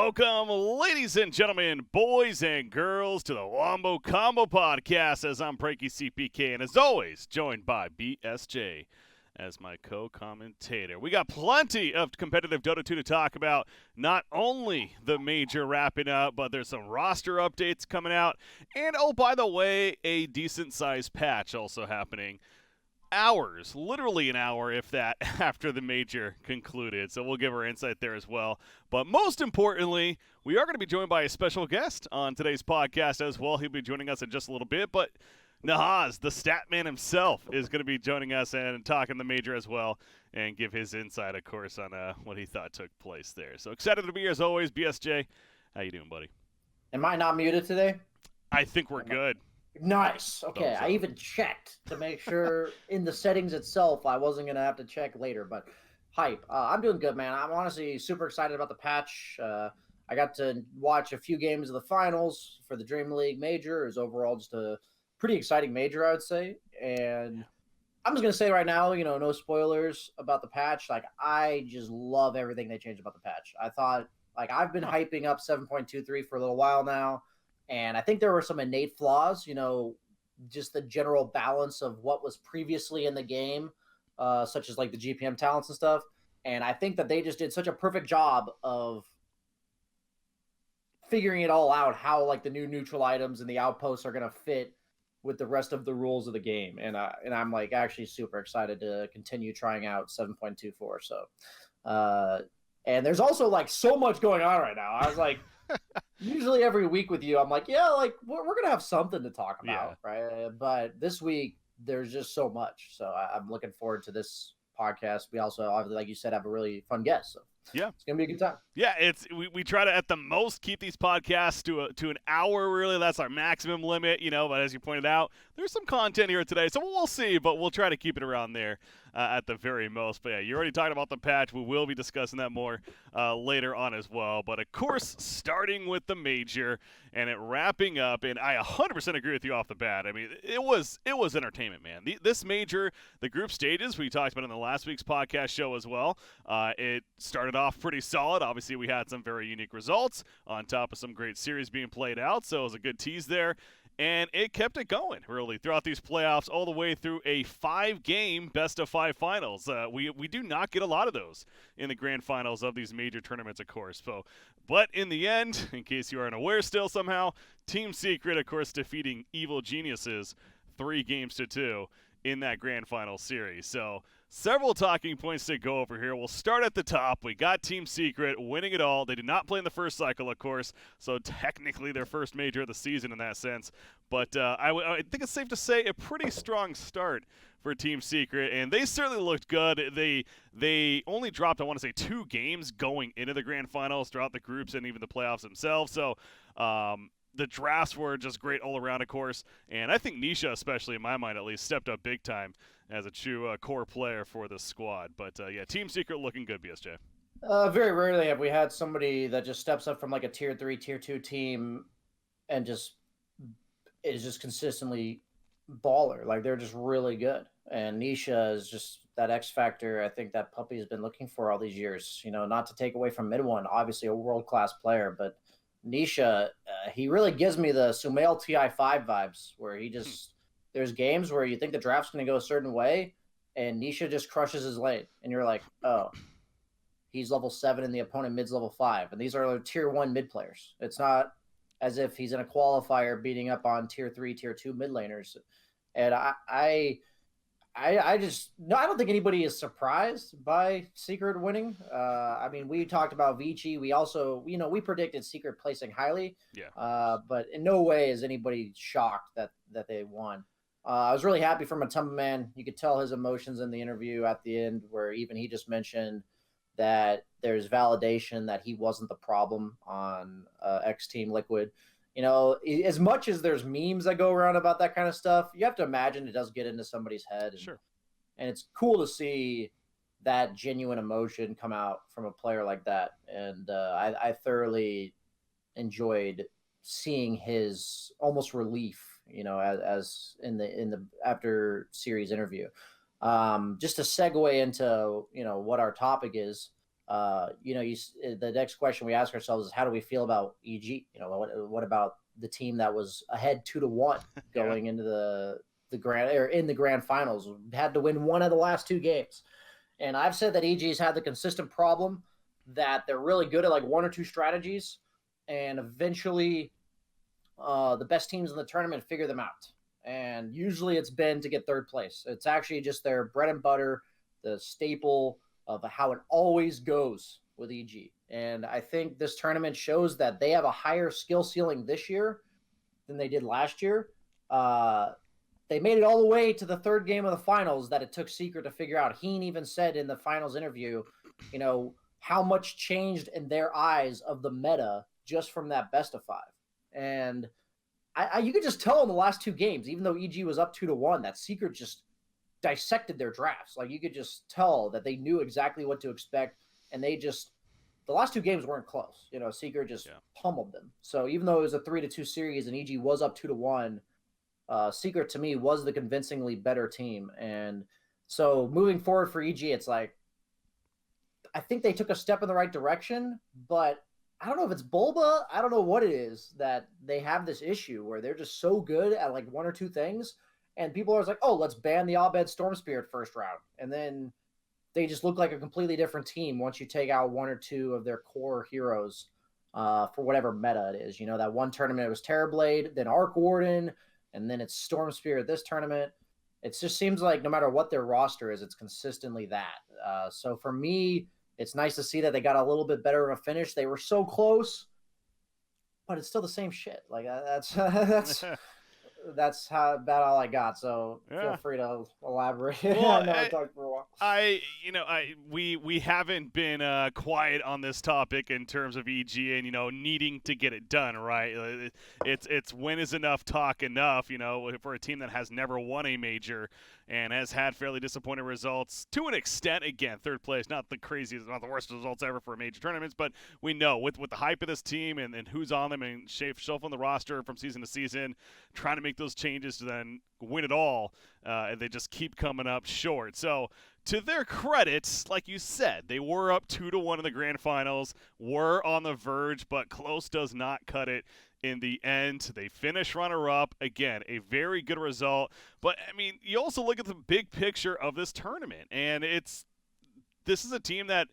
Welcome, ladies and gentlemen, boys and girls, to the Wombo Combo Podcast, as I'm Pranky CPK, and as always, joined by BSJ as my co-commentator. We got plenty of competitive Dota 2 to talk about, not only the major wrapping up, but there's some roster updates coming out, and oh, by the way, a decent-sized patch also happening. Hours, literally an hour, if that, after the major concluded. So we'll give our insight there as well. But most importantly, we are going to be joined by a special guest on today's podcast as well. He'll be joining us in just a little bit. But Nahaz, the stat man himself, is going to be joining us and talking the major as well and give his insight, of course, on what he thought took place there. So excited to be here as always. BSJ, how you doing, buddy? Am I not muted today? I think we're good. Nice. Okay, I even checked to make sure in the settings itself I wasn't going to have to check later, but hype. I'm doing good, man. I'm honestly super excited about the patch. I got to watch a few games of the finals for the Dream League Major. It was overall just a pretty exciting major, I would say. And I'm just going to say right now, no spoilers about the patch. Like, I just love everything they changed about the patch. I thought, I've been hyping up 7.23 for a little while now. And I think there were some innate flaws, just the general balance of what was previously in the game, such as like the Gpm talents and stuff. And I think that they just did such a perfect job of figuring it all out, how like the new neutral items and the outposts are going to fit with the rest of the rules of the game. And I'm like actually super excited to continue trying out 7.24. So, and there's also like so much going on right now. I was like, usually every week with you, I'm like, yeah, like we're going to have something to talk about, right? But this week, there's just so much. So I'm looking forward to this podcast. We also, obviously, like you said, have a really fun guest. So yeah, it's going to be a good time. Yeah, we try to, at the most, keep these podcasts to an hour, really. That's our maximum limit, but as you pointed out, there's some content here today, so we'll see, but we'll try to keep it around there at the very most. But yeah, you already talked about the patch. We will be discussing that more later on as well. But of course, starting with the major and it wrapping up, and I 100% agree with you off the bat. I mean, it was entertainment, man. This major, the group stages, we talked about in the last week's podcast show as well, it started off pretty solid. Obviously, we had some very unique results on top of some great series being played out, so it was a good tease there. And it kept it going, really, throughout these playoffs, all the way through a 5-game best-of-5 finals. We do not get a lot of those in the grand finals of these major tournaments, of course. But in the end, in case you are unaware still somehow, Team Secret, of course, defeating Evil Geniuses 3-2 in that grand final series. So several talking points to go over here. We'll start at the top. We got Team Secret winning it all. They did not play in the first cycle, of course, so technically their first major of the season in that sense. But I think it's safe to say a pretty strong start for Team Secret, and they certainly looked good. They only dropped, I want to say, 2 games going into the grand finals throughout the groups and even the playoffs themselves. So the drafts were just great all around, of course, and I think Nisha, especially in my mind at least, stepped up big time as a true core player for the squad. But yeah, Team Secret looking good, BSJ. Very rarely have we had somebody that just steps up from like a tier 3, tier 2 team and just is just consistently baller. Like, they're just really good. And Nisha is just that X factor I think that Puppy has been looking for all these years. Not to take away from Mid1, obviously a world-class player, but Nisha, he really gives me the Sumail TI5 vibes, where he just there's games where you think the draft's going to go a certain way, and Nisha just crushes his lane, and you're like, oh, he's level 7 and the opponent mid's level 5, and these are tier 1 mid players. It's not as if he's in a qualifier beating up on tier 3, tier 2 mid laners, and I don't think anybody is surprised by Secret winning. I mean, we talked about Vici. We also, we predicted Secret placing highly. Yeah. But in no way is anybody shocked that they won. I was really happy for Matumba Man. You could tell his emotions in the interview at the end, where even he just mentioned that there's validation that he wasn't the problem on X Team Liquid. As much as there's memes that go around about that kind of stuff, you have to imagine it does get into somebody's head. Sure. And it's cool to see that genuine emotion come out from a player like that. And I thoroughly enjoyed seeing his almost relief, as in the after series interview. Just to segue into, what our topic is, the next question we ask ourselves is, how do we feel about EG? What about the team that was ahead 2-1 going into the grand finals, had to win one of the last two games. And I've said that EG's had the consistent problem that they're really good at like one or two strategies, and eventually the best teams in the tournament figure them out. And usually it's been to get third place. It's actually just their bread and butter, the staple of how it always goes with EG. And I think this tournament shows that they have a higher skill ceiling this year than they did last year. They made it all the way to the third game of the finals that it took Secret to figure out. Heen even said in the finals interview, how much changed in their eyes of the meta just from that best of 5. And you could just tell in the last two games, even though EG was up 2-1, that Secret just dissected their drafts. Like, you could just tell that they knew exactly what to expect, and the last two games weren't close. Secret just pummeled them. So even though it was a 3-2 series and EG was up 2-1, Secret to me was the convincingly better team. And so moving forward for EG, it's like, I think they took a step in the right direction, but I don't know if it's Bulba. I don't know what it is that they have this issue where they're just so good at like one or two things, and people are like, oh, let's ban the Abed Storm Spirit first round. And then they just look like a completely different team once you take out one or two of their core heroes for whatever meta it is. That one tournament it was Terrorblade, then Arc Warden, and then it's Storm Spirit this tournament. It just seems like no matter what their roster is, it's consistently that. So for me, it's nice to see that they got a little bit better of a finish. They were so close, but it's still the same shit. Like that's how about all I got. So feel free to elaborate. Well, I know I talked for a while. We haven't been quiet on this topic in terms of EG and needing to get it done, right? It's when is enough talk enough? For a team that has never won a major and has had fairly disappointing results to an extent. Again, third place, not the craziest, not the worst results ever for major tournaments, but we know with the hype of this team and who's on them and shuffling the roster from season to season, trying to make those changes to then win it all, and they just keep coming up short. So to their credit, like you said, they were up 2-1 in the grand finals, were on the verge, but close does not cut it in the end. They finish runner-up. Again, a very good result. But, you also look at the big picture of this tournament, and this is a team that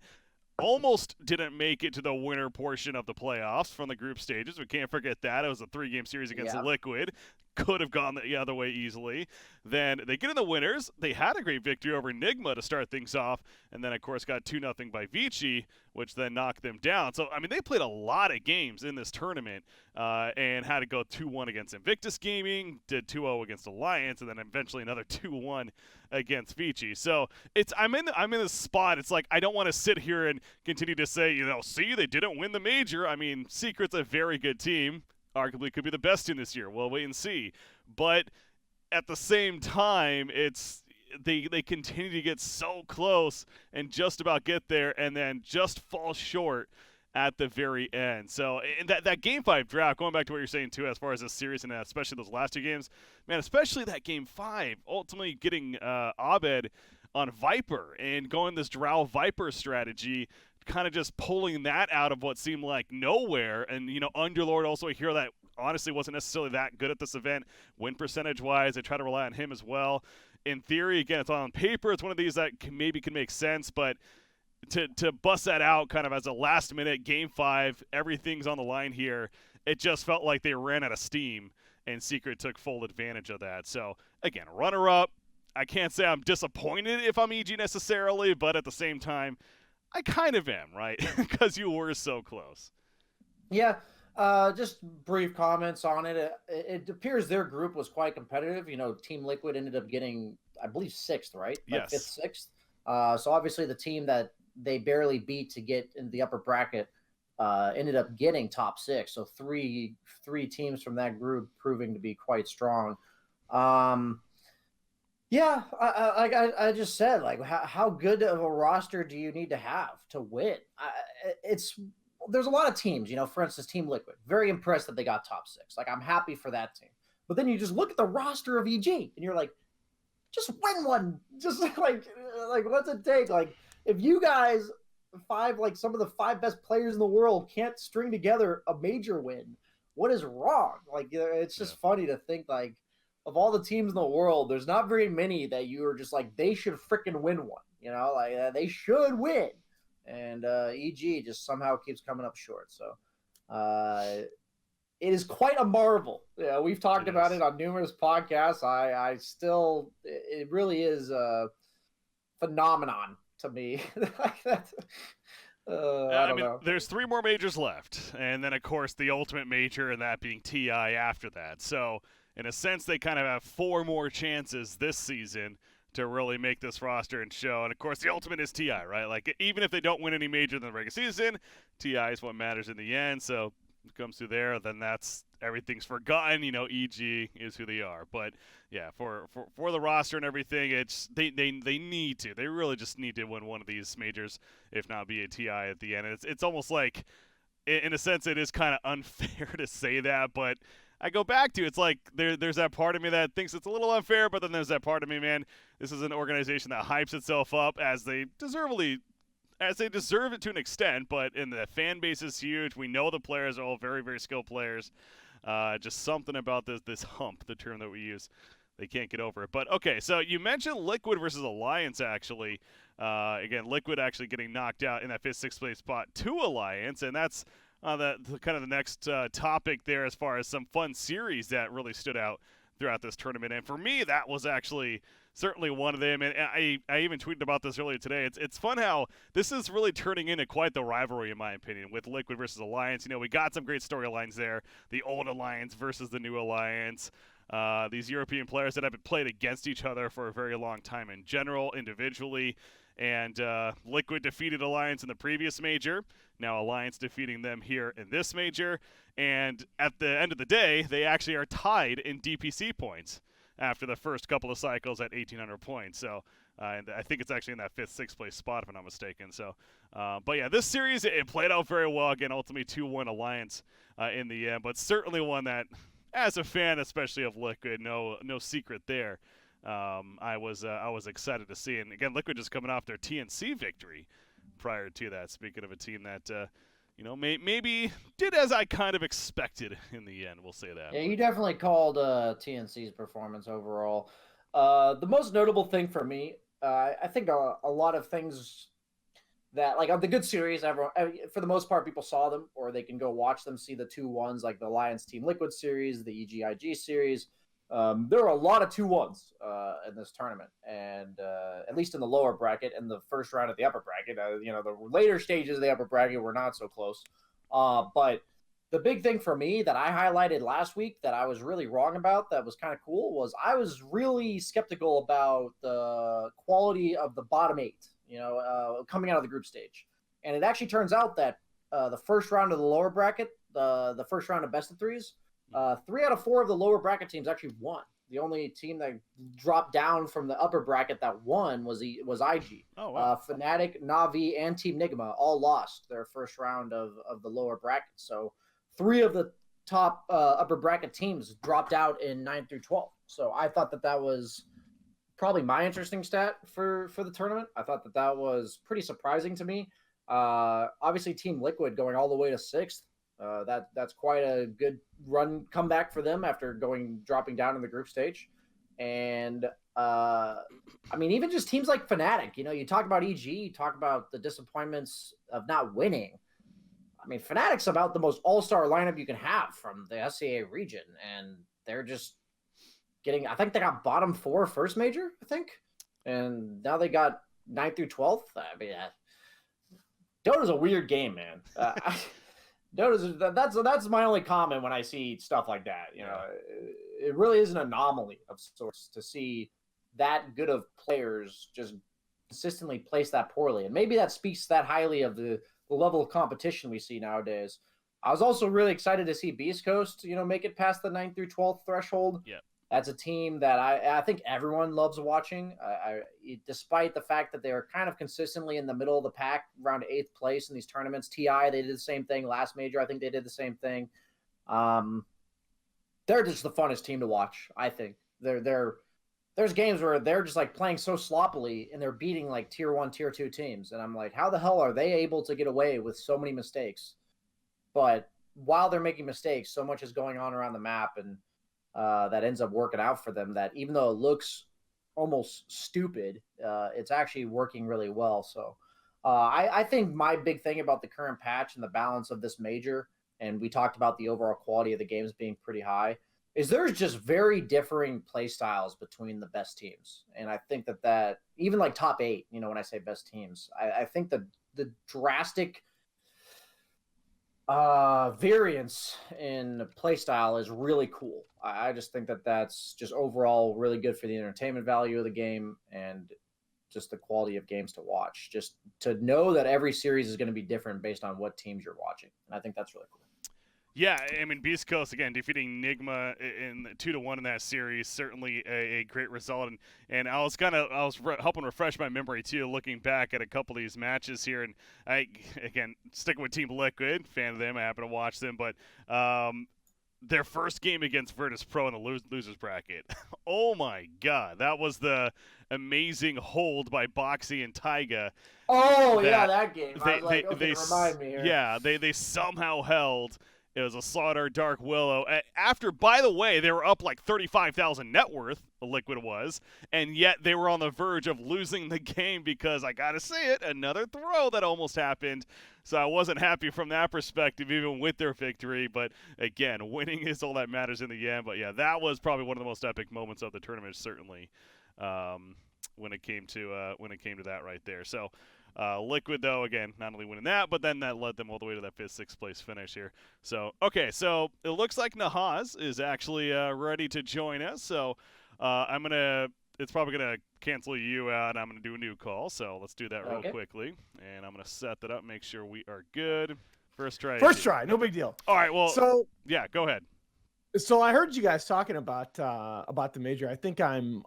almost didn't make it to the winner portion of the playoffs from the group stages. We can't forget that. It was a 3-game series against Liquid. Could have gone the other way easily. Then they get in the winners. They had a great victory over Enigma to start things off, and then, of course, got 2-0 by Vici, which then knocked them down. So, they played a lot of games in this tournament and had to go 2-1 against Invictus Gaming, did 2-0 against Alliance, and then eventually another 2-1 against Vici. So I'm in this spot. It's like I don't want to sit here and continue to say, see, they didn't win the major. Secret's a very good team. Arguably could be the best team this year. We'll wait and see. But at the same time, they continue to get so close and just about get there and then just fall short at the very end. So in that Game 5 draft, going back to what you're saying too, as far as this series and especially those last two games, man, especially that Game 5, ultimately getting Abed on Viper and going this Drow Viper strategy, kind of just pulling that out of what seemed like nowhere. And, Underlord, also a hero that honestly wasn't necessarily that good at this event, win percentage-wise. They try to rely on him as well. In theory, again, it's on paper. It's one of these that maybe can make sense, but to bust that out kind of as a last-minute Game 5, everything's on the line here, it just felt like they ran out of steam, and Secret took full advantage of that. So, again, runner-up. I can't say I'm disappointed if I'm EG necessarily, but at the same time, I kind of am, right? Because you were so close. Yeah, just brief comments on it. It appears their group was quite competitive. Team Liquid ended up getting, I believe, 6th, right? Yes. 5th, 6th. So obviously the team that they barely beat to get into the upper bracket ended up getting top 6. So three teams from that group proving to be quite strong. Yeah, I just said, like, how good of a roster do you need to have to win? There's a lot of teams, for instance, Team Liquid. Very impressed that they got top 6. Like, I'm happy for that team. But then you just look at the roster of EG, and you're like, just win one. Just like what's it take? Like, if you guys like some of the 5 best players in the world can't string together a major win. What is wrong? Like, it's just funny to think, like, of all the teams in the world, there's not very many that you are just like, they should freaking win one, like they should win. And EG just somehow keeps coming up short. So it is quite a marvel. Yeah, we've talked about it on numerous podcasts. I still, it really is a phenomenon to me. I mean, know. There's 3 more majors left, and then of course the ultimate major, and that being TI after that. So in a sense, they kind of have 4 more chances this season to really make this roster and show. And of course, the ultimate is TI, right? Like, even if they don't win any major in the regular season, TI is what matters in the end. So it comes through there, then that's everything's forgotten. EG is who they are. But yeah, for the roster and everything, it's they need to. They really just need to win one of these majors, if not be a TI at the end. And it's almost like, in a sense, it is kind of unfair to say that, but I go back to, it's like there's that part of me that thinks it's a little unfair, but then there's that part of me, man, this is an organization that hypes itself up as they deserve it to an extent, but in the fan base is huge. We know the players are all very, very skilled players. Just something about this hump, the term that we use, they can't get over it. But okay, so you mentioned Liquid versus Alliance, actually. Again, Liquid actually getting knocked out in that 5th, 6th place spot to Alliance, and that's kind of the next topic there, as far as some fun series that really stood out throughout this tournament. And for me, that was actually certainly one of them. And I even tweeted about this earlier today. It's fun how this is really turning into quite the rivalry, in my opinion, with Liquid versus Alliance. We got some great storylines there. The old Alliance versus the new Alliance. These European players that have been played against each other for a very long time in general, individually. And Liquid defeated Alliance in the previous major. Now Alliance defeating them here in this major. And at the end of the day, they actually are tied in DPC points after the first couple of cycles at 1,800 points. So and I think it's actually in that 5th, 6th place spot, if I'm not mistaken. So, but yeah, this series, it played out very well. Again, ultimately 2-1 Alliance in the end. But certainly one that, as a fan, especially of Liquid, no secret there. I was excited to see. And again, Liquid just coming off their TNC victory prior to that. Speaking of a team that, maybe did as I kind of expected in the end. We'll say that. Yeah, you definitely called TNC's performance overall. The most notable thing for me, I think a lot of things that, like, of the good series, everyone, for the most part, people saw them, or they can go watch them, see the 2-1s, like the Alliance Team Liquid series, the EGIG series. There are a lot of 2-1s in this tournament, and at least in the lower bracket and the first round of the upper bracket. The later stages of the upper bracket were not so close. But the big thing for me that I highlighted last week that I was really wrong about, that was kind of cool, was I was really skeptical about the quality of the bottom 8, coming out of the group stage. And it actually turns out that the first round of the lower bracket, the first round of best of 3s, 3 out of 4 of the lower bracket teams actually won. The only team that dropped down from the upper bracket that won was IG. Oh, wow. Fnatic, Na'Vi, and Team Nigma all lost their first round of the lower bracket. So 3 of the top upper bracket teams dropped out in 9 through 12. So I thought that was probably my interesting stat for the tournament. I thought that was pretty surprising to me. Obviously, Team Liquid going all the way to 6th. That's quite a good run comeback for them after dropping down in the group stage. And even just teams like Fnatic, you talk about EG, you talk about the disappointments of not winning. Fnatic's about the most all-star lineup you can have from the SCA region, and they're just I think they got bottom 4 first major, and now they got 9th through 12th. Dota's a weird game, man. That's my only comment when I see stuff like that. It really is an anomaly of sorts to see that good of players just consistently place that poorly, and maybe that speaks that highly of the level of competition we see nowadays. I was also really excited to see Beast Coast, make it past the 9th through 12th threshold. Yeah. That's a team that I think everyone loves watching. Despite the fact that they're kind of consistently in the middle of the pack, around 8th place in these tournaments. TI, they did the same thing last major. I think they did the same thing. They're just the funnest team to watch. I think they're there's games where they're just like playing so sloppily and they're beating like tier 1, tier 2 teams. And I'm like, how the hell are they able to get away with so many mistakes? But while they're making mistakes, so much is going on around the map, and that ends up working out for them, that even though it looks almost stupid, it's actually working really well. So I think my big thing about the current patch and the balance of this major, and we talked about the overall quality of the games being pretty high, is there's just very differing play styles between the best teams. And I think that even like top 8, when I say best teams, I think the drastic variance in play style is really cool. I just think that's just overall really good for the entertainment value of the game and just the quality of games to watch. Just to know that every series is going to be different based on what teams you're watching. And I think that's really cool. Yeah, I mean, Beast Coast, again, defeating Nigma in 2-1 in that series, certainly a great result. And I was helping refresh my memory, too, looking back at a couple of these matches here. And again, sticking with Team Liquid, fan of them, I happen to watch them. But their first game against Virtus Pro in the losers bracket. Oh, my God. That was the amazing hold by Boxy and Taiga. Oh, yeah, that game. Remind me here. Yeah, they somehow held. It was a Slaughter Dark Willow. After, by the way, they were up like 35,000 net worth, Liquid was, and yet they were on the verge of losing the game because, I gotta say it, another throw that almost happened. So I wasn't happy from that perspective, even with their victory. But again, winning is all that matters in the end. But yeah, that was probably one of the most epic moments of the tournament, certainly, when it came to that right there. So. Liquid, though, again, not only winning that, but then that led them all the way to that 5th, 6th place finish here. So, okay, so it looks like Nahaz is actually ready to join us. So it's probably going to cancel you out, and I'm going to do a new call. So let's do that real quickly. And I'm going to set that up, make sure we are good. First try, no big deal. All right, well, so yeah, go ahead. So I heard you guys talking about the major. I think I'm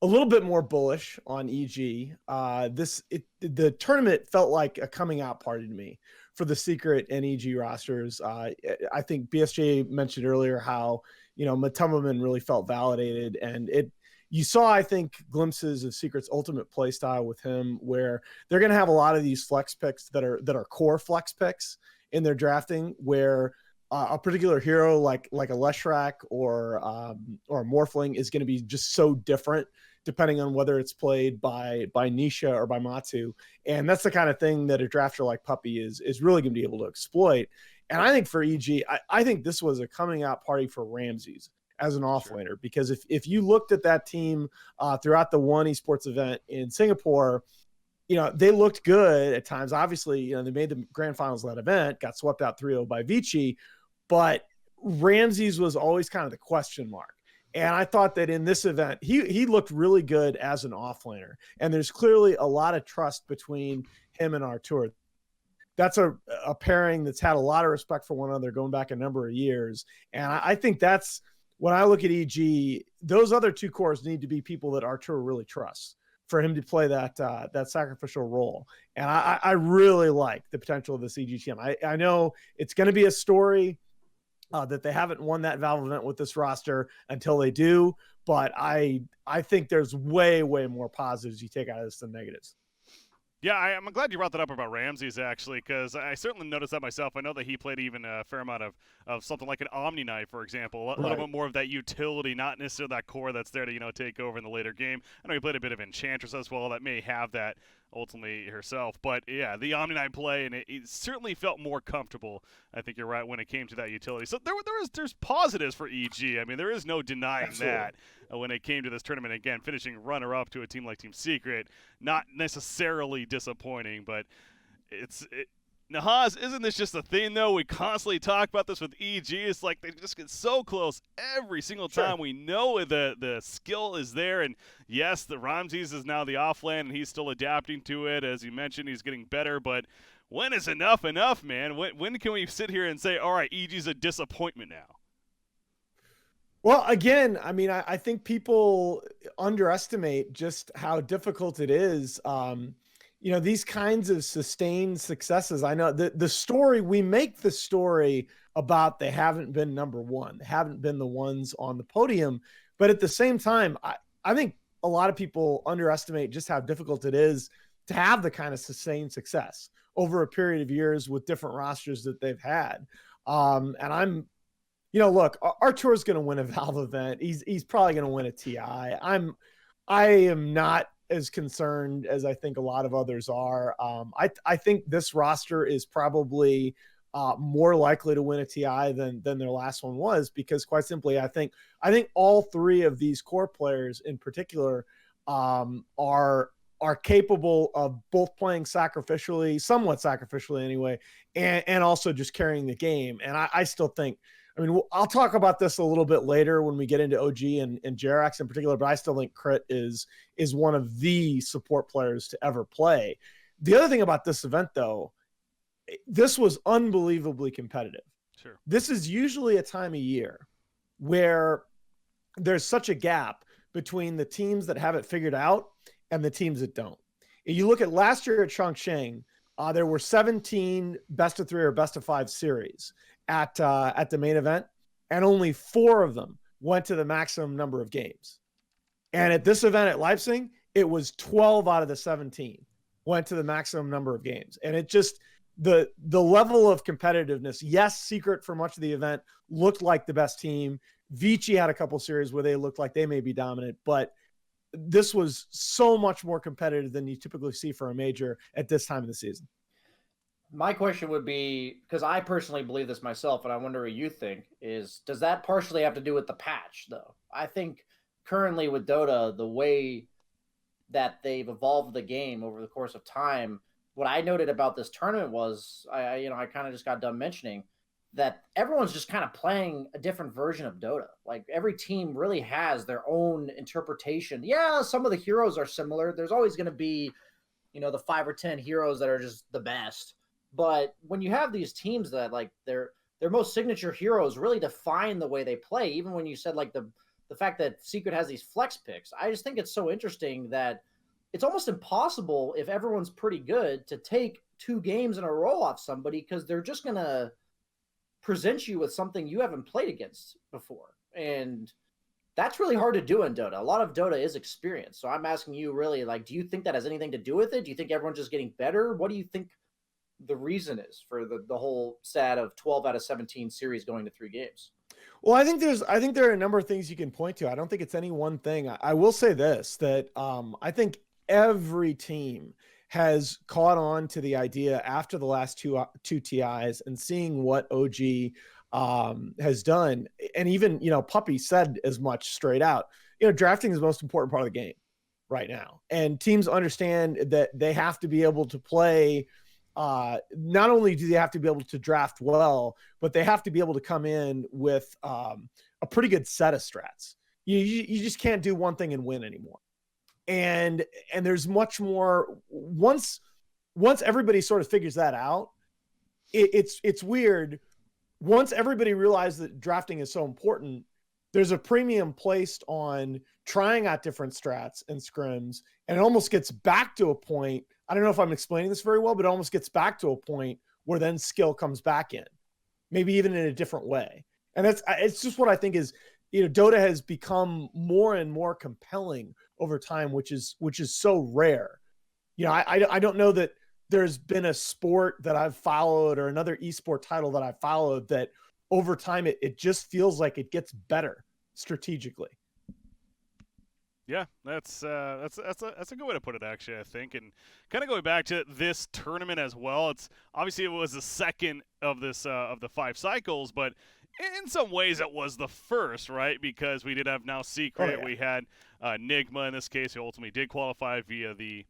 a little bit more bullish on EG. The tournament felt like a coming out party to me for the Secret and EG rosters. I think BSJ mentioned earlier how, Matumbaman really felt validated, and you saw, I think, glimpses of Secret's ultimate play style with him, where they're going to have a lot of these flex picks that are core flex picks in their drafting, where a particular hero like a Leshrac or a Morphling is going to be just so different depending on whether it's played by Nisha or by Matsu. And that's the kind of thing that a drafter like Puppy is really going to be able to exploit. And I think for EG, I think this was a coming out party for Ramses as an offlaner, because if you looked at that team throughout the One Esports event in Singapore, they looked good at times. Obviously, they made the grand finals of that event, got swept out 3-0 by Vici, but Ramses was always kind of the question mark. And I thought that in this event, he looked really good as an offlaner. And there's clearly a lot of trust between him and Artur. That's a pairing that's had a lot of respect for one another going back a number of years. And I think that's, when I look at EG, those other two cores need to be people that Artur really trusts for him to play that sacrificial role. And I really like the potential of this EG team. I know it's going to be a story that they haven't won that Valve event with this roster until they do. But I think there's way, way more positives you take out of this than negatives. Yeah, I'm glad you brought that up about Ramses, actually, because I certainly noticed that myself. I know that he played even a fair amount of something like an Omni Knight, for example, a little bit more of that utility, not necessarily that core that's there to, take over in the later game. I know he played a bit of Enchantress as well that may have that ultimately herself. But, yeah, the Omni Knight play, and it certainly felt more comfortable, I think you're right, when it came to that utility. So there's positives for EG. I mean, there is no denying that. When it came to this tournament, again, finishing runner-up to a team like Team Secret, not necessarily disappointing, but Nahaz, isn't this just a thing, though? We constantly talk about this with EG. It's like they just get so close every single time. We know the skill is there, and yes, the Ramses is now the offlane, and he's still adapting to it. As you mentioned, he's getting better, but when is enough, man? When can we sit here and say, all right, EG's a disappointment now? Well, again, I mean, I think people underestimate just how difficult it is. These kinds of sustained successes. I know the story, we make the story about they haven't been number one, they haven't been the ones on the podium. But at the same time, I think a lot of people underestimate just how difficult it is to have the kind of sustained success over a period of years with different rosters that they've had. And I'm, look, Artur is going to win a Valve event. He's probably going to win a TI. I am not as concerned as I think a lot of others are. I think this roster is probably more likely to win a TI than their last one was, because quite simply, I think all three of these core players in particular are capable of both playing sacrificially, somewhat sacrificially anyway, and also just carrying the game. And I still think, I mean, I'll talk about this a little bit later when we get into OG and Jerax in particular, but I still think Crit is one of the support players to ever play. The other thing about this event, though, this was unbelievably competitive. Sure. This is usually a time of year where there's such a gap between the teams that have it figured out and the teams that don't. If you look at last year at Chongqing, there were 17 best of 3 or best of 5 series at the main event, and only 4 of them went to the maximum number of games. And at this event at Leipzig, it was 12 out of the 17 went to the maximum number of games. And it just, the level of competitiveness, yes, Secret for much of the event looked like the best team. Vici had a couple series where they looked like they may be dominant, but this was so much more competitive than you typically see for a major at this time of the season. My question would be, because I personally believe this myself, and I wonder what you think, is does that partially have to do with the patch, though? I think currently with Dota, the way that they've evolved the game over the course of time, what I noted about this tournament was, I kind of just got done mentioning that everyone's just kind of playing a different version of Dota. Like every team really has their own interpretation. Yeah, some of the heroes are similar. There's always going to be, the 5 or 10 heroes that are just the best. But when you have these teams that like their most signature heroes really define the way they play, even when you said like the fact that Secret has these flex picks, I just think it's so interesting that it's almost impossible if everyone's pretty good to take 2 games in a row off somebody, because they're just going to present you with something you haven't played against before. And that's really hard to do in Dota. A lot of Dota is experience. So I'm asking you really, like, do you think that has anything to do with it? Do you think everyone's just getting better? What do you think the reason is for the whole stat of 12 out of 17 series going to 3 games? Well, I think there are a number of things you can point to. I don't think it's any one thing. I will say this, that I think every team has caught on to the idea after the last two TIs and seeing what OG has done. And even, Puppy said as much straight out, drafting is the most important part of the game right now. And teams understand that they have to be able to play. Not only do they have to be able to draft well, but they have to be able to come in with a pretty good set of strats. You just can't do one thing and win anymore. And there's much more once everybody sort of figures that out. It's weird. Once everybody realizes that drafting is so important, there's a premium placed on trying out different strats and scrims, and it almost gets back to a point. I don't know if I'm explaining this very well, but it almost gets back to a point where then skill comes back in, maybe even in a different way. And it's just what I think is, Dota has become more and more compelling over time, which is so rare. I don't know that there's been a sport that I've followed or another esport title that I've followed that over time it just feels like it gets better strategically. Yeah, that's a good way to put it, actually, I think. And kind of going back to this tournament as well, it's obviously it was the second of this of the 5 cycles, but in some ways it was the first, right? Because we did have now Secret, we had Nigma in this case, who ultimately did qualify via the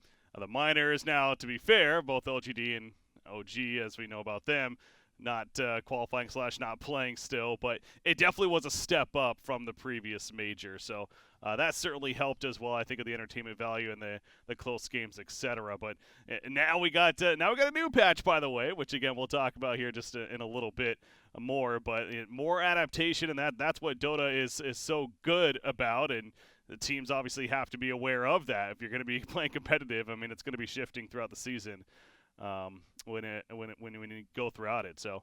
minors. Now, to be fair, both LGD and OG, as we know about them, not qualifying / not playing still, but it definitely was a step up from the previous major. So that certainly helped as well, I think, of the entertainment value and the close games, etc. But now we got a new patch, by the way, which again we'll talk about here just in a little bit more. But more adaptation, and that's what Dota is so good about, and the teams obviously have to be aware of that if you're going to be playing competitive. I mean, it's going to be shifting throughout the season when you go throughout it. So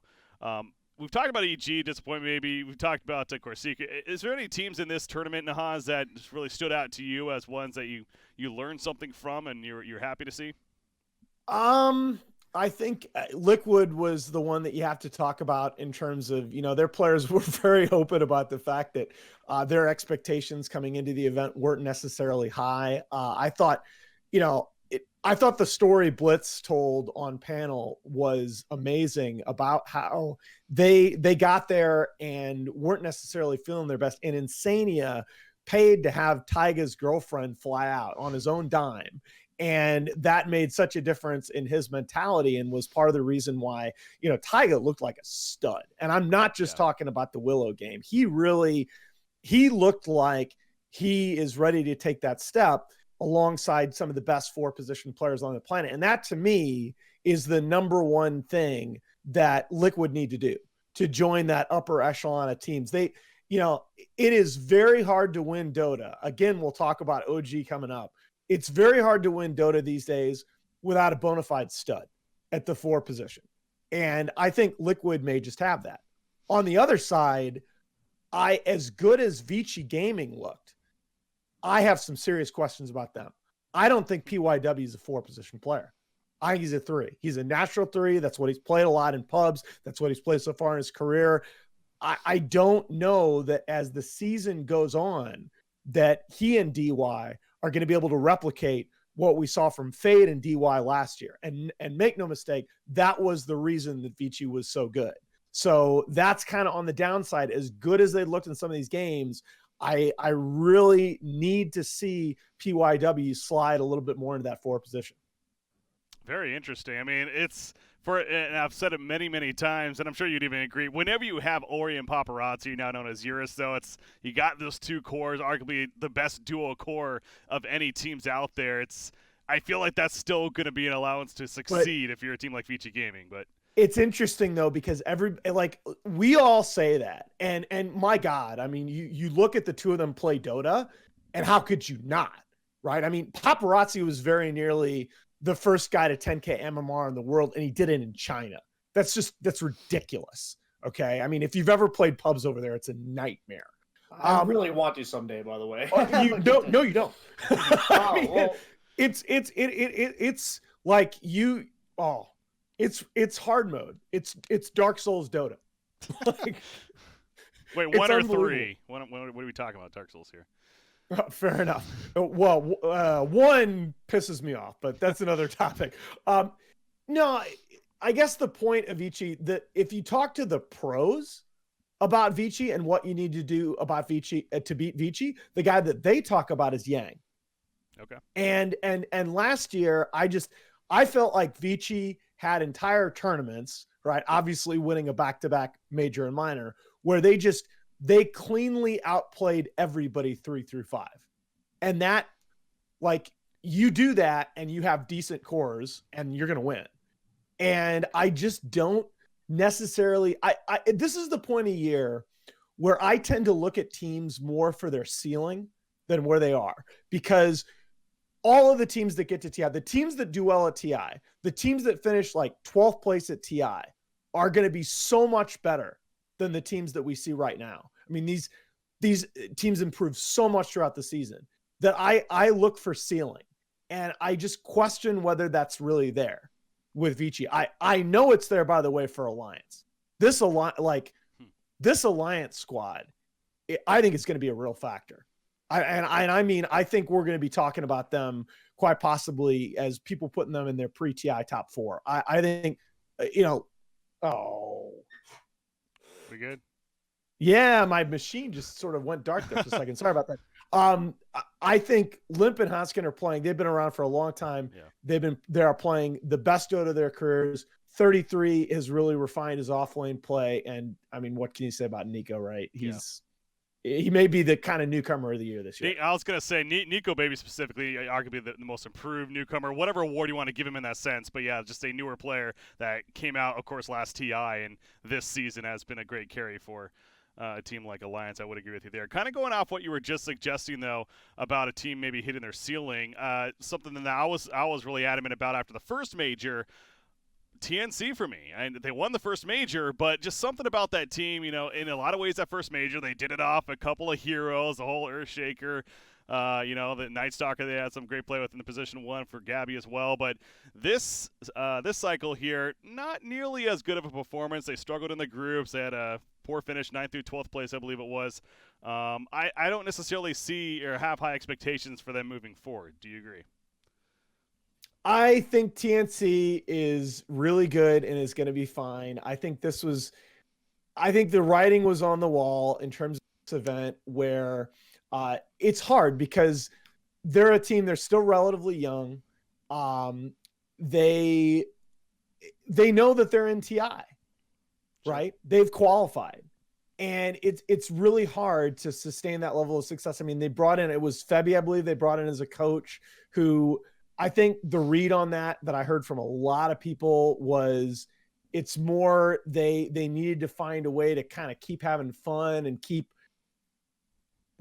we've talked about EG disappointment. Maybe we've talked about Corsica. Is there any teams in this tournament, Nahaz, that just really stood out to you as ones that you learned something from and you're happy to see? I think Liquid was the one that you have to talk about in terms of, their players were very open about the fact that their expectations coming into the event weren't necessarily high. I thought, I thought the story Blitz told on panel was amazing about how they got there and weren't necessarily feeling their best. And Insania paid to have Tyga's girlfriend fly out on his own dime. And that made such a difference in his mentality and was part of the reason why, Tyga looked like a stud. And I'm not just talking about the Willow game. He looked like he is ready to take that step alongside some of the best 4-position players on the planet. And that, to me, is the number one thing that Liquid need to do to join that upper echelon of teams. It is very hard to win Dota. Again, we'll talk about OG coming up. It's very hard to win Dota these days without a bona fide stud at the 4 position. And I think Liquid may just have that. On the other side, as good as Vici Gaming looked, I have some serious questions about them. I don't think PYW is a 4-position player. I think he's a 3. He's a natural 3. That's what he's played a lot in pubs. That's what he's played so far in his career. I don't know that as the season goes on that he and DY are going to be able to replicate what we saw from Fade and DY last year. And make no mistake, that was the reason that Vici was so good. So that's kind of on the downside. As good as they looked in some of these games, I really need to see PYW slide a little bit more into that 4 position. Very interesting. I mean, and I've said it many, many times, and I'm sure you'd even agree. Whenever you have Ori and Paparazzi, now known as Eurus, though, you got those 2 cores, arguably the best duo core of any teams out there. I feel like that's still going to be an allowance to succeed if you're a team like Vici Gaming, but. It's interesting though, because we all say that, and my God, I mean, you look at the 2 of them play Dota, and how could you not, right? I mean, Paparazzi was very nearly the first guy to 10K MMR in the world, and he did it in China. That's ridiculous. Okay, I mean, if you've ever played pubs over there, it's a nightmare. I really want to someday, by the way. You don't. No, you don't. I mean, well, it's like you. Oh. It's hard mode. It's Dark Souls Dota. Wait, 1 or 3? What are we talking about, Dark Souls here? Fair enough. Well, 1 pisses me off, but that's another topic. No, I guess the point of Vici, that if you talk to the pros about Vici and what you need to do about Vici to beat Vici, the guy that they talk about is Yang. Okay. And last year, I felt like Vici had entire tournaments, right? Obviously winning a back-to-back major and minor, where they cleanly outplayed everybody 3 through 5. And that, you do that and you have decent cores and you're going to win. And I just don't necessarily, this is the point of year where I tend to look at teams more for their ceiling than where they are, because all of the teams that get to TI, the teams that do well at TI, the teams that finish 12th place at TI are going to be so much better than the teams that we see right now. I mean, these teams improve so much throughout the season that I look for ceiling, and I just question whether that's really there with Vici. I know it's there, by the way, for Alliance. This Alliance squad, I think it's going to be a real factor. I think we're going to be talking about them quite possibly as people putting them in their pre-TI top 4. I think, We good? Yeah, my machine just sort of went dark there for a second. Sorry about that. I think Limp and Hoskin are playing. They've been around for a long time. Yeah. They are playing the best Dota of their careers. 33 has really refined his offlane play. And I mean, what can you say about Nico, right? He may be the kind of newcomer of the year this year. I was going to say, Nico Baby specifically, arguably the most improved newcomer, whatever award you want to give him in that sense. But yeah, just a newer player that came out, of course, last TI, and this season has been a great carry for a team like Alliance. I would agree with you there. Kind of going off what you were just suggesting, though, about a team maybe hitting their ceiling, something that I was really adamant about after the first major. TNC for me. They won the first major, but just something about that team, in a lot of ways that first major, they did it off a couple of heroes, the whole Earthshaker, the Night Stalker, they had some great play with in the position 1 for Gabby as well. But this cycle here, not nearly as good of a performance. They struggled in the groups. They had a poor finish, 9th through 12th place, I believe it was. I don't necessarily see or have high expectations for them moving forward. Do you agree? I think TNC is really good and is going to be fine. I think the writing was on the wall in terms of this event where it's hard because they're a team, they're still relatively young. They know that they're in TI, right? They've qualified. And it's really hard to sustain that level of success. I mean, they brought in, it was Febby, I believe they brought in as a coach who, I think the read on that I heard from a lot of people was it's more they needed to find a way to kind of keep having fun and keep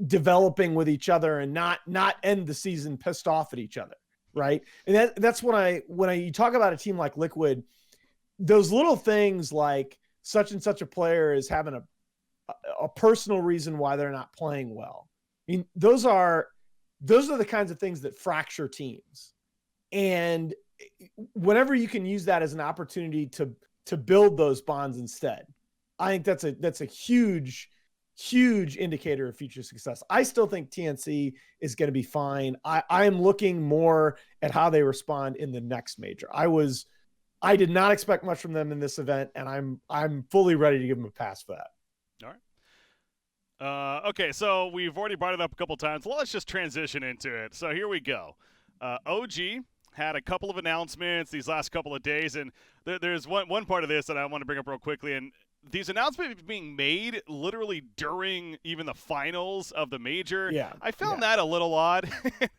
developing with each other and not end the season pissed off at each other, right? And that's when you talk about a team like Liquid, those little things like such and such a player is having a personal reason why they're not playing well. I mean, those are the kinds of things that fracture teams. And whenever you can use that as an opportunity to build those bonds instead, I think that's a huge indicator of future success. I still think TNC is going to be fine. I am looking more at how they respond in the next major. I did not expect much from them in this event, and I'm fully ready to give them a pass for that. All right. Okay, so we've already brought it up a couple times. Well, let's just transition into it. So here we go. OG had a couple of announcements these last couple of days, and there's one part of this that I want to bring up real quickly, and these announcements being made literally during even the finals of the major. Yeah, I found that a little odd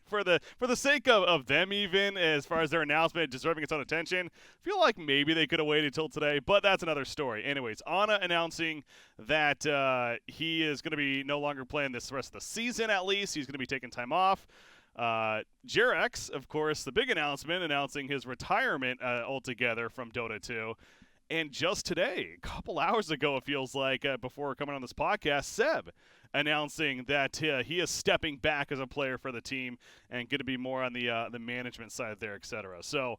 for the sake of them, even as far as their announcement deserving its own attention. I feel like maybe they could have waited till today, but that's another story. Anyways, Ana announcing that he is going to be no longer playing this rest of the season. At least he's going to be taking time off. Jirex, of course, the big announcement announcing his retirement altogether from Dota 2. And just today, a couple hours ago, it feels like, before coming on this podcast, Seb announcing that he is stepping back as a player for the team and going to be more on the management side there, etc. So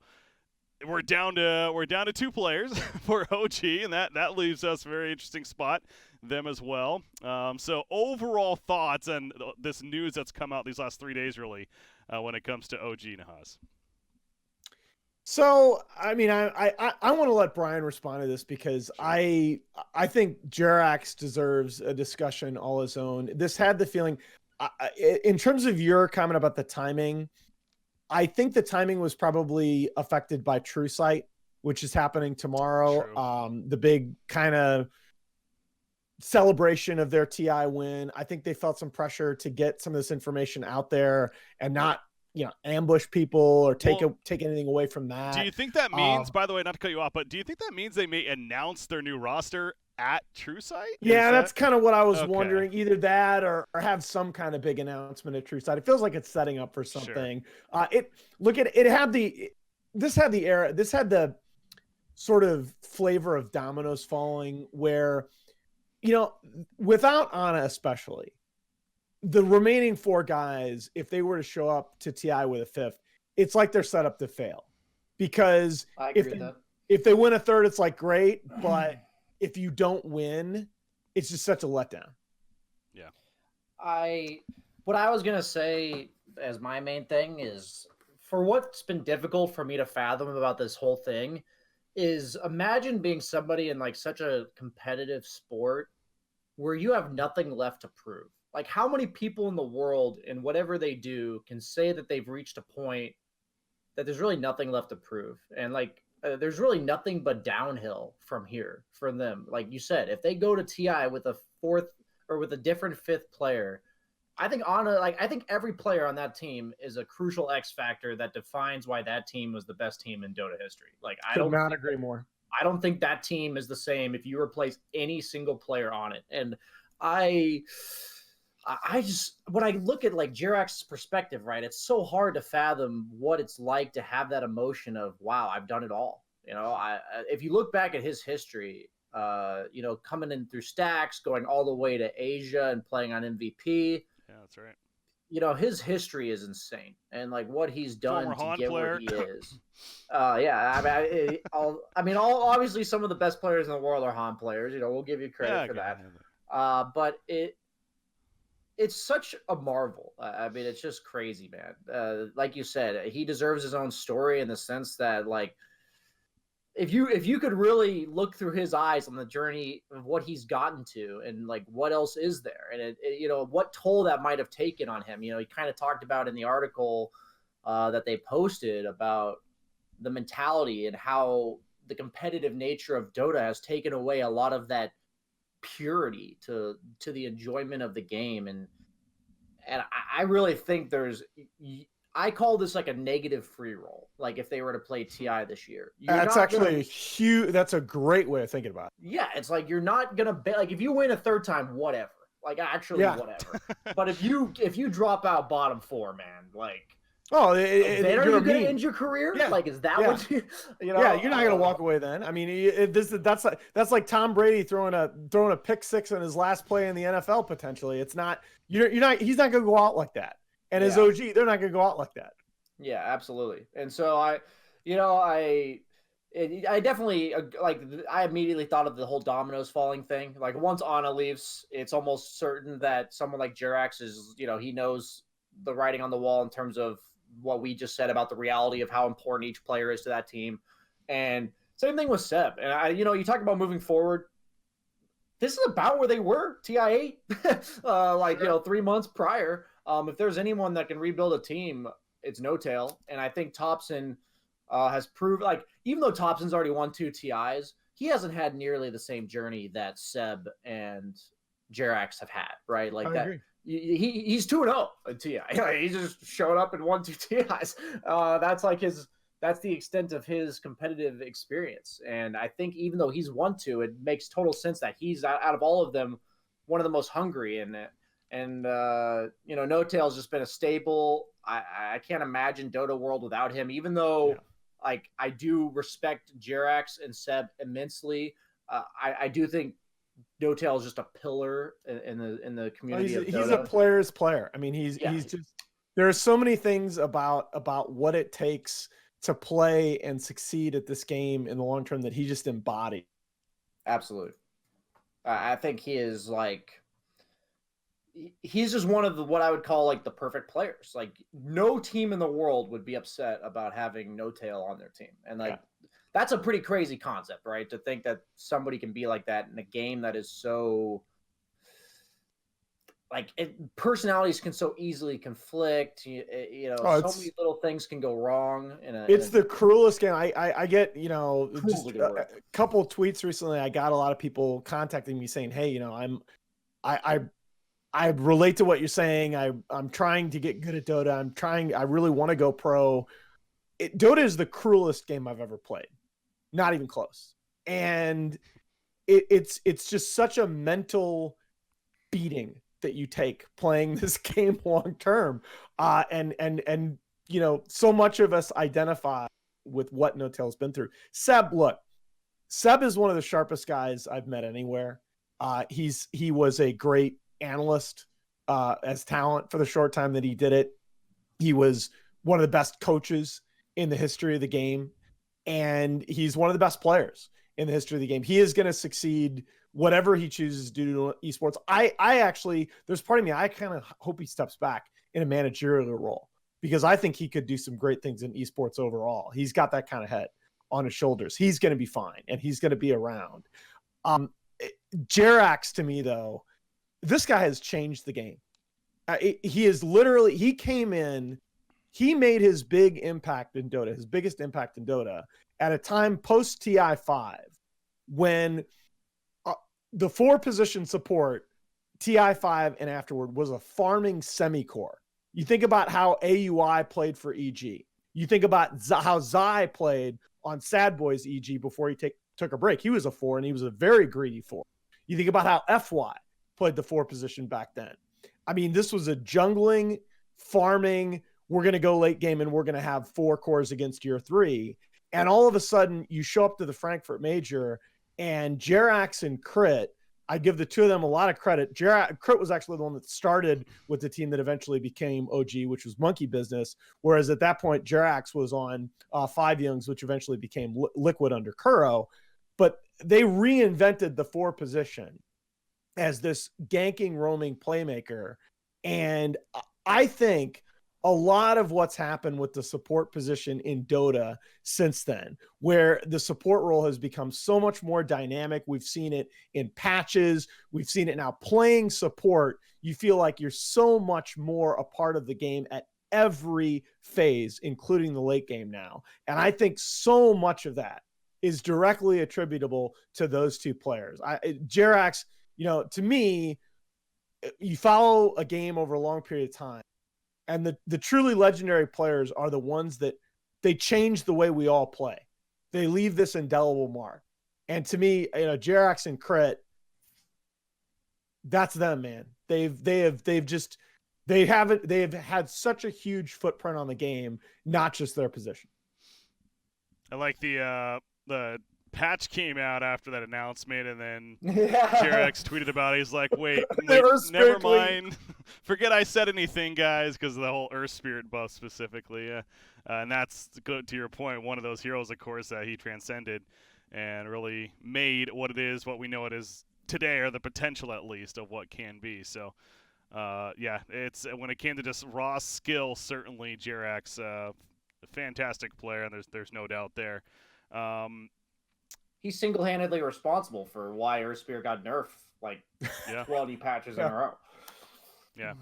we're down to 2 players for OG, and that leaves us a very interesting spot, them as well. So overall thoughts on this news that's come out these last 3 days, really, when it comes to OG, Nahaz. So, I mean, I want to let Brian respond to this because I think Jerax deserves a discussion all his own. This had the feeling, in terms of your comment about the timing, I think the timing was probably affected by TrueSight, which is happening tomorrow. The big kind of celebration of their TI win. I think they felt some pressure to get some of this information out there and not, ambush people or take anything away from that. Do you think that means, by the way, not to cut you off, but do you think that means they may announce their new roster at TrueSight? Yeah, that's kind of what I was wondering. Either that or have some kind of big announcement at TrueSight. It feels like it's setting up for something. Sure. This had the sort of flavor of dominoes falling where, without Ana especially, the remaining 4 guys, if they were to show up to TI with a 5th, it's like they're set up to fail. Because if they win a 3rd, it's like great, but if you don't win, it's just such a letdown. Yeah. What I was gonna say as my main thing is, for what's been difficult for me to fathom about this whole thing is, imagine being somebody in like such a competitive sport where you have nothing left to prove. Like, how many people in the world, in whatever they do, can say that they've reached a point that there's really nothing left to prove? And, there's really nothing but downhill from here for them. Like you said, if they go to TI with a 4th or with a different 5th player, I think I think every player on that team is a crucial X factor that defines why that team was the best team in Dota history. I could not agree more. I don't think that team is the same if you replace any single player on it. And I just, when I look at Jirax's perspective, right, it's so hard to fathom what it's like to have that emotion of, wow, I've done it all. You know, if you look back at his history, you know, coming in through stacks, going all the way to Asia and playing on MVP. Yeah, that's right. You know, his history is insane, and like what he's done Former to Han get player. where he is. Yeah, obviously some of the best players in the world are Han players. You know, we'll give you credit for that. But it's such a marvel. I mean, it's just crazy, man. Like you said, he deserves his own story in the sense that, like, if you could really look through his eyes on the journey of what he's gotten to and like what else is there, and you know, what toll that might have taken on him. You know, he kind of talked about in the article that they posted about the mentality and how the competitive nature of Dota has taken away a lot of that purity to the enjoyment of the game. And I really think I call this like a negative free roll. Like if they were to play TI this year, that's actually huge. That's a great way of thinking about it. Yeah, it's like you're not gonna bet. Like if you win a third time, whatever. Like actually, whatever. But if you drop out bottom 4, man, like. Oh, are you going to end your career? Yeah. Like, is that what you know? Yeah, you're not going to walk away then. I mean, that's like Tom Brady throwing a pick 6 on his last play in the NFL potentially. It's not he's not going to go out like that. And as OG, they're not going to go out like that. Yeah, absolutely. And so I definitely like. I immediately thought of the whole dominoes falling thing. Like once Ana leaves, it's almost certain that someone like Jerax is, you know, he knows the writing on the wall in terms of what we just said about the reality of how important each player is to that team. And same thing with Seb. And you know, you talk about moving forward. This is about where they were TI8, you know, 3 months prior. If there's anyone that can rebuild a team, it's No Tail. And I think Thompson has proved, like, even though Thompson's already won 2 TIs, he hasn't had nearly the same journey that Seb and Jerax have had, right? Like that. Agree. He's 2-0 in TI. He just showed up and won 2 TIs. That's the extent of his competitive experience. And I think even though he's won 2, it makes total sense that he's out of all of them one of the most hungry. And you know, No Tail's just been a staple. I can't imagine Dota World without him. Even though like I do respect Jerax and Seb immensely, I do think No Tail is just a pillar in the community of Dota. He's a player's player. I mean, he's just, there are so many things about what it takes to play and succeed at this game in the long term that he just embodied. Absolutely. I think he is like, he's just one of what I would call like the perfect players. Like no team in the world would be upset about having No Tail on their team. And like, that's a pretty crazy concept, right? To think that somebody can be like that in a game that is so like personalities can so easily conflict. You know, so many little things can go wrong. It's the cruelest game. I get, you know, just a couple tweets recently. I got a lot of people contacting me saying, "Hey, you know, I relate to what you're saying. I'm trying to get good at Dota. I really want to go pro." Dota is the cruelest game I've ever played. Not even close. And it's just such a mental beating that you take playing this game long term. And you know, so much of us identify with what No Tail's been through. Seb is one of the sharpest guys I've met anywhere. He was a great analyst as talent for the short time that he did it. He was one of the best coaches in the history of the game. And he's one of the best players in the history of the game. He is going to succeed whatever he chooses to do to esports. I actually, there's part of me, I kind of hope he steps back in a managerial role because I think he could do some great things in esports overall. He's got that kind of head on his shoulders. He's going to be fine and he's going to be around. Jerax, to me though, this guy has changed the game. He came in, he made his big impact in Dota, his biggest impact in Dota at a time post TI5 when the 4-position support TI5 and afterward was a farming semi-core. You think about how AUI played for EG. You think about how Zai played on Sad Boys EG before he took a break. He was a 4 and he was a very greedy 4. You think about how FY played the 4 position back then. I mean, this was a jungling, farming, we're going to go late game and we're going to have 4 cores against your 3. And all of a sudden you show up to the Frankfurt Major and Jerax and Crit, I give the two of them a lot of credit. Crit was actually the one that started with the team that eventually became OG, which was Monkey Business. Whereas at that point, Jerax was on Five Youngs, which eventually became Liquid under Kuro. But they reinvented the 4 position as this ganking, roaming playmaker. And I think a lot of what's happened with the support position in Dota since then, where the support role has become so much more dynamic. We've seen it in patches. We've seen it now playing support. You feel like you're so much more a part of the game at every phase, including the late game now. And I think so much of that is directly attributable to those two players. Jerax, to me, you follow a game over a long period of time, and the truly legendary players are the ones that they change the way we all play. They leave this indelible mark. And to me, Jerax and Crit, that's them, man. They have had such a huge footprint on the game, not just their position. I like the patch came out after that announcement, and then Yeah. Jerax tweeted about it. He's like, wait never mind. Forget I said anything, guys, because of the whole Earth Spirit buff specifically. And that's, to your point, one of those heroes, of course, that he transcended and really made what it is, what we know it is today, or the potential, at least, of what can be. So, it's when it came to just raw skill, certainly Jerax, a fantastic player, and there's no doubt there. He's single-handedly responsible for why Earthspear got nerfed 20 patches in a row. Yeah.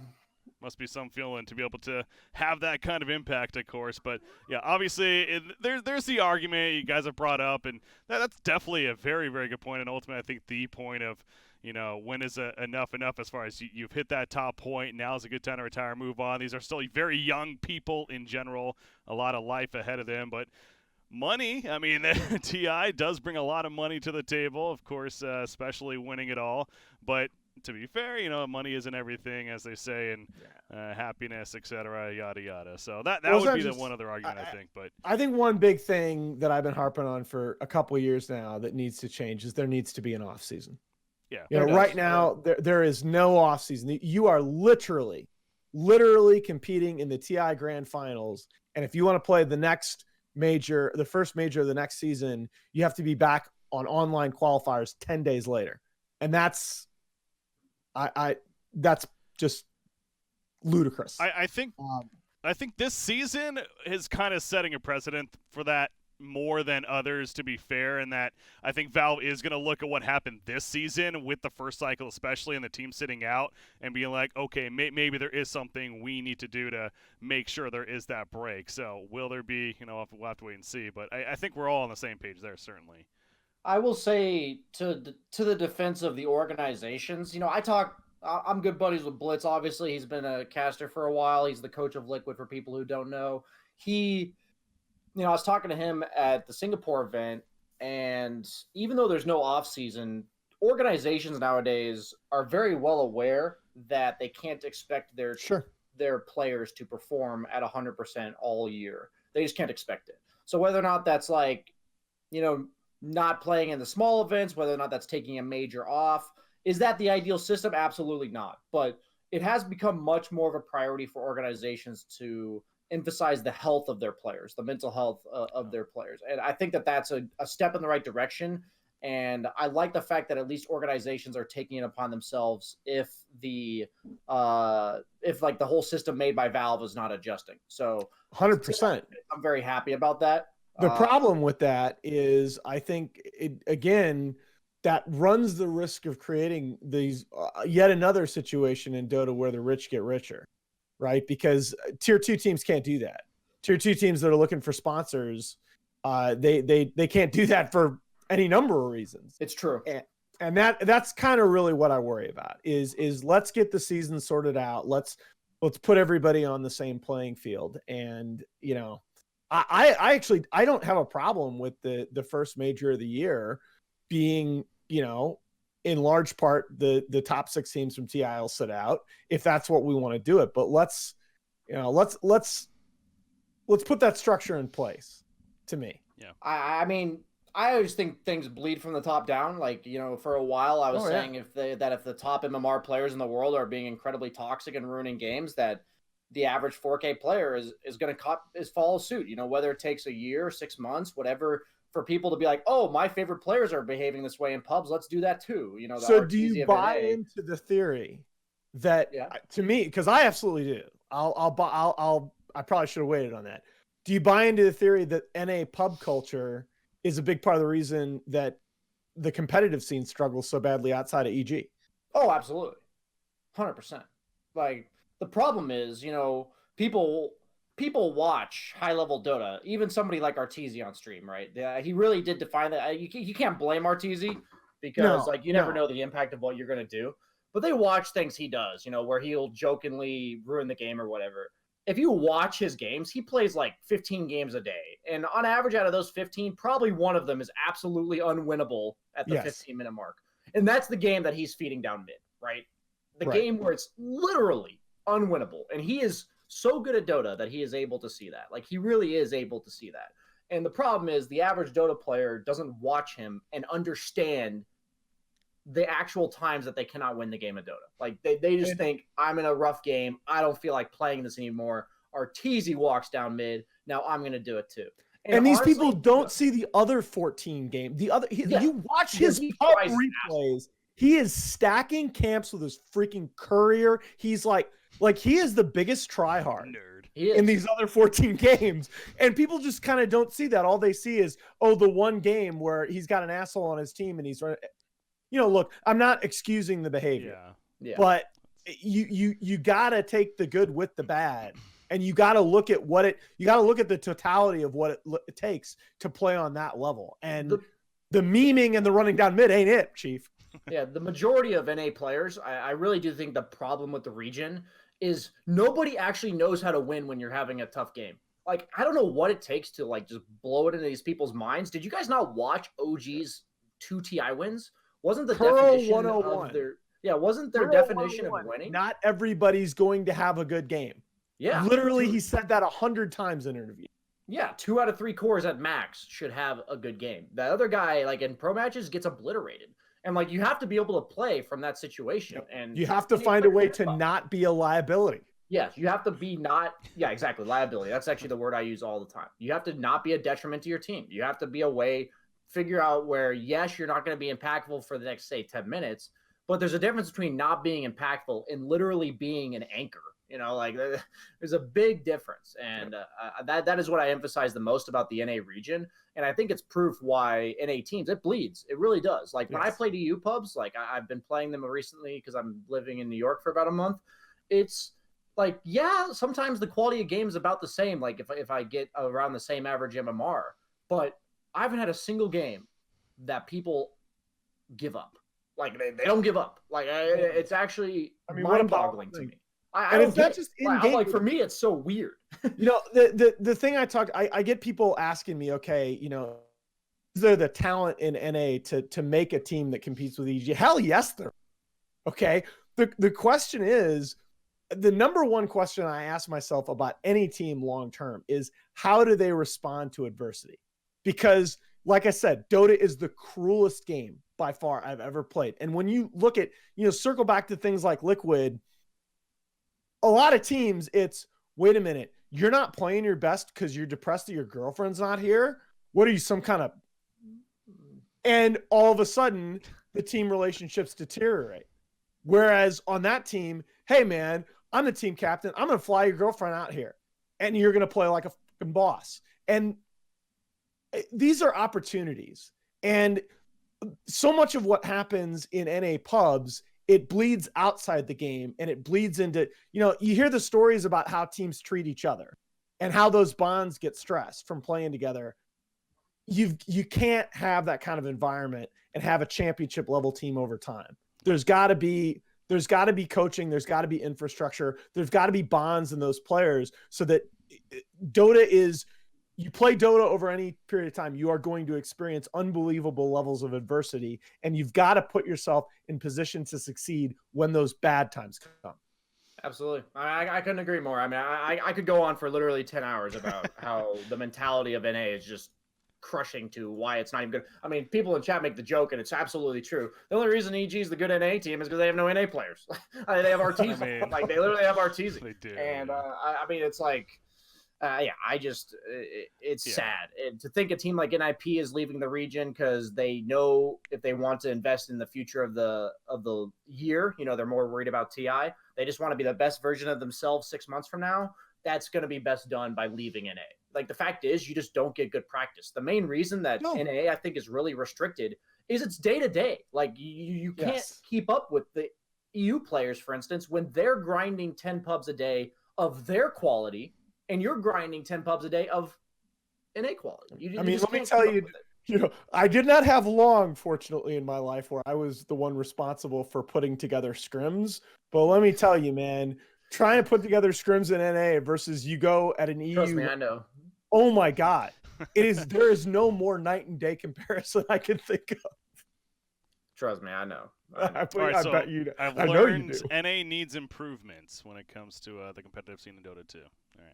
Must be some feeling to be able to have that kind of impact, of course. But, yeah, obviously, there's the argument you guys have brought up, and that's definitely a very, very good point. And ultimately, I think the point of, when is enough as far as you've hit that top point. Now is a good time to retire, move on. These are still very young people in general, a lot of life ahead of them. But money, I mean, TI does bring a lot of money to the table, of course, especially winning it all. But to be fair, money isn't everything, as they say, and happiness, etc., yada yada. So that would be the one other argument, I think. But I think one big thing that I've been harping on for a couple of years now that needs to change is there needs to be an off season. Yeah, right now there is no off season. You are literally competing in the TI Grand Finals, and if you want to play the first major of the next season, you have to be back on online qualifiers 10 days later. And that's just ludicrous. I think this season is kind of setting a precedent for that more than others, to be fair, and that I think Valve is going to look at what happened this season with the first cycle, especially, and the team sitting out, and being like, okay, maybe there is something we need to do to make sure there is that break. So will there be, we'll have to wait and see, but I think we're all on the same page there, certainly. I will say to the defense of the organizations, I'm good buddies with Blitz. Obviously, he's been a caster for a while. He's the coach of Liquid, for people who don't know. I was talking to him at the Singapore event, and even though there's no off season, organizations nowadays are very well aware that they can't expect their players to perform at 100% all year. They just can't expect it. So whether or not that's not playing in the small events, whether or not that's taking a major off, is that the ideal system? Absolutely not. But it has become much more of a priority for organizations to emphasize the health of their players, the mental health of their players. And I think that that's a step in the right direction. And I like the fact that at least organizations are taking it upon themselves if the whole system made by Valve is not adjusting. So 100%. I'm very happy about that. The problem with that is, I think that runs the risk of creating these yet another situation in Dota where the rich get richer, right? Because tier 2 teams can't do that. Tier 2 teams that are looking for sponsors, they can't do that for any number of reasons. It's true. And that's kind of really what I worry about is let's get the season sorted out. Let's put everybody on the same playing field. And, I don't have a problem with the first major of the year being, in large part the top 6 teams from TI will sit out if that's what we want to do it. But let's put that structure in place, to me. I mean, I always think things bleed from the top down. Like, for a while I was saying if the top MMR players in the world are being incredibly toxic and ruining games, that the average 4K player is going to follow suit. Whether it takes a year, 6 months, whatever, for people to be like, oh, my favorite players are behaving this way in pubs, let's do that too. So do you buy into the theory that, to me, because I absolutely do. I probably should have waited on that. Do you buy into the theory that NA pub culture is a big part of the reason that the competitive scene struggles so badly outside of EG? Oh, absolutely. 100%. Like, the problem is, people watch high-level Dota, even somebody like Arteezy on stream, right? He really did define that. You can't blame Arteezy because, you never know the impact of what you're going to do. But they watch things he does, where he'll jokingly ruin the game or whatever. If you watch his games, he plays like 15 games a day. And on average, out of those 15, probably one of them is absolutely unwinnable at the 15-minute mark. And that's the game that he's feeding down mid, right? The game where it's literally unwinnable. And he is so good at Dota that he is able to see that. Like, he really is able to see that. And the problem is the average Dota player doesn't watch him and understand the actual times that they cannot win the game of Dota. Like, they just think, I'm in a rough game. I don't feel like playing this anymore. Arteezy walks down mid. Now I'm going to do it too. And these honestly, people don't see the other 14 game. You watch his pub replays. He is stacking camps with his freaking courier. He's like he is the biggest tryhard in these other 14 games. And people just kind of don't see that. All they see is, the one game where he's got an asshole on his team and he's running. Look, I'm not excusing the behavior, but you got to take the good with the bad, and you got to look at the totality of what it takes to play on that level. And the memeing and the running down mid ain't it, Chief. Yeah, the majority of NA players, I really do think the problem with the region is nobody actually knows how to win when you're having a tough game. Like, I don't know what it takes to just blow it into these people's minds. Did you guys not watch OG's 2 TI wins? Wasn't the definition 101 of wasn't their definition of winning? Not everybody's going to have a good game. Yeah. Literally, he said that 100 times in an interview. Yeah, 2 out of 3 cores at max should have a good game. The other guy, in pro matches, gets obliterated. And, you have to be able to play from that situation. And you have to find a way to not be a liability. Yes, you have to be exactly, liability. That's actually the word I use all the time. You have to not be a detriment to your team. You have to be a way figure out where, yes, you're not going to be impactful for the next, say, 10 minutes, but there's a difference between not being impactful and literally being an anchor. There's a big difference. And that is what I emphasize the most about the NA region. And I think it's proof why NA teams, it bleeds. It really does. When I play EU pubs, I've been playing them recently because I'm living in New York for about a month. It's sometimes the quality of game is about the same. If I get around the same average MMR, but I haven't had a single game that people give up. They don't give up. It's actually mind-boggling to me. And it's not just in-game. For me, it's so weird. The thing I get people asking me, okay, is there the talent in NA to make a team that competes with EG? Hell yes, there. Okay. The question is, the number one question I ask myself about any team long-term is, how do they respond to adversity? Because, like I said, Dota is the cruelest game by far I've ever played. And when you look at, circle back to things like Liquid, a lot of teams, it's, wait a minute, you're not playing your best because you're depressed that your girlfriend's not here? What are you, some kind of... And all of a sudden, the team relationships deteriorate. Whereas on that team, hey, man, I'm the team captain. I'm going to fly your girlfriend out here. And you're going to play like a fucking boss. And these are opportunities. And so much of what happens in NA pubs, it bleeds outside the game, and it bleeds into, you hear the stories about how teams treat each other and how those bonds get stressed from playing together. You can't have that kind of environment and have a championship level team over time. There's got to be coaching. There's got to be infrastructure. There's got to be bonds in those players so that you play Dota over any period of time, you are going to experience unbelievable levels of adversity, and you've got to put yourself in position to succeed when those bad times come. Absolutely. I couldn't agree more. I mean, I could go on for literally 10 hours about how the mentality of NA is just crushing to why it's not even good. I mean, people in chat make the joke, and it's absolutely true. The only reason EG is the good NA team is because they have no NA players. They have RTs. Like, they literally have RTs. They do. And I mean, it's like, it's sad. And to think a team like NIP is leaving the region because they know if they want to invest in the future of the year, they're more worried about TI. They just want to be the best version of themselves 6 months from now. That's going to be best done by leaving NA. Like, the fact is, you just don't get good practice. The main reason that NA, I think, is really restricted is it's day to day. Like, you can't keep up with the EU players, for instance, when they're grinding 10 pubs a day of their quality, and you're grinding 10 pubs a day of NA quality. Let me tell you, I did not have long, fortunately, in my life where I was the one responsible for putting together scrims. But let me tell you, man, trying to put together scrims in NA versus you go at an EU. Trust me, I know. Oh my God. There is no more night and day comparison I can think of. Trust me, I know. I bet you. I've I learned know you do. NA needs improvements when it comes to the competitive scene in Dota 2. All right.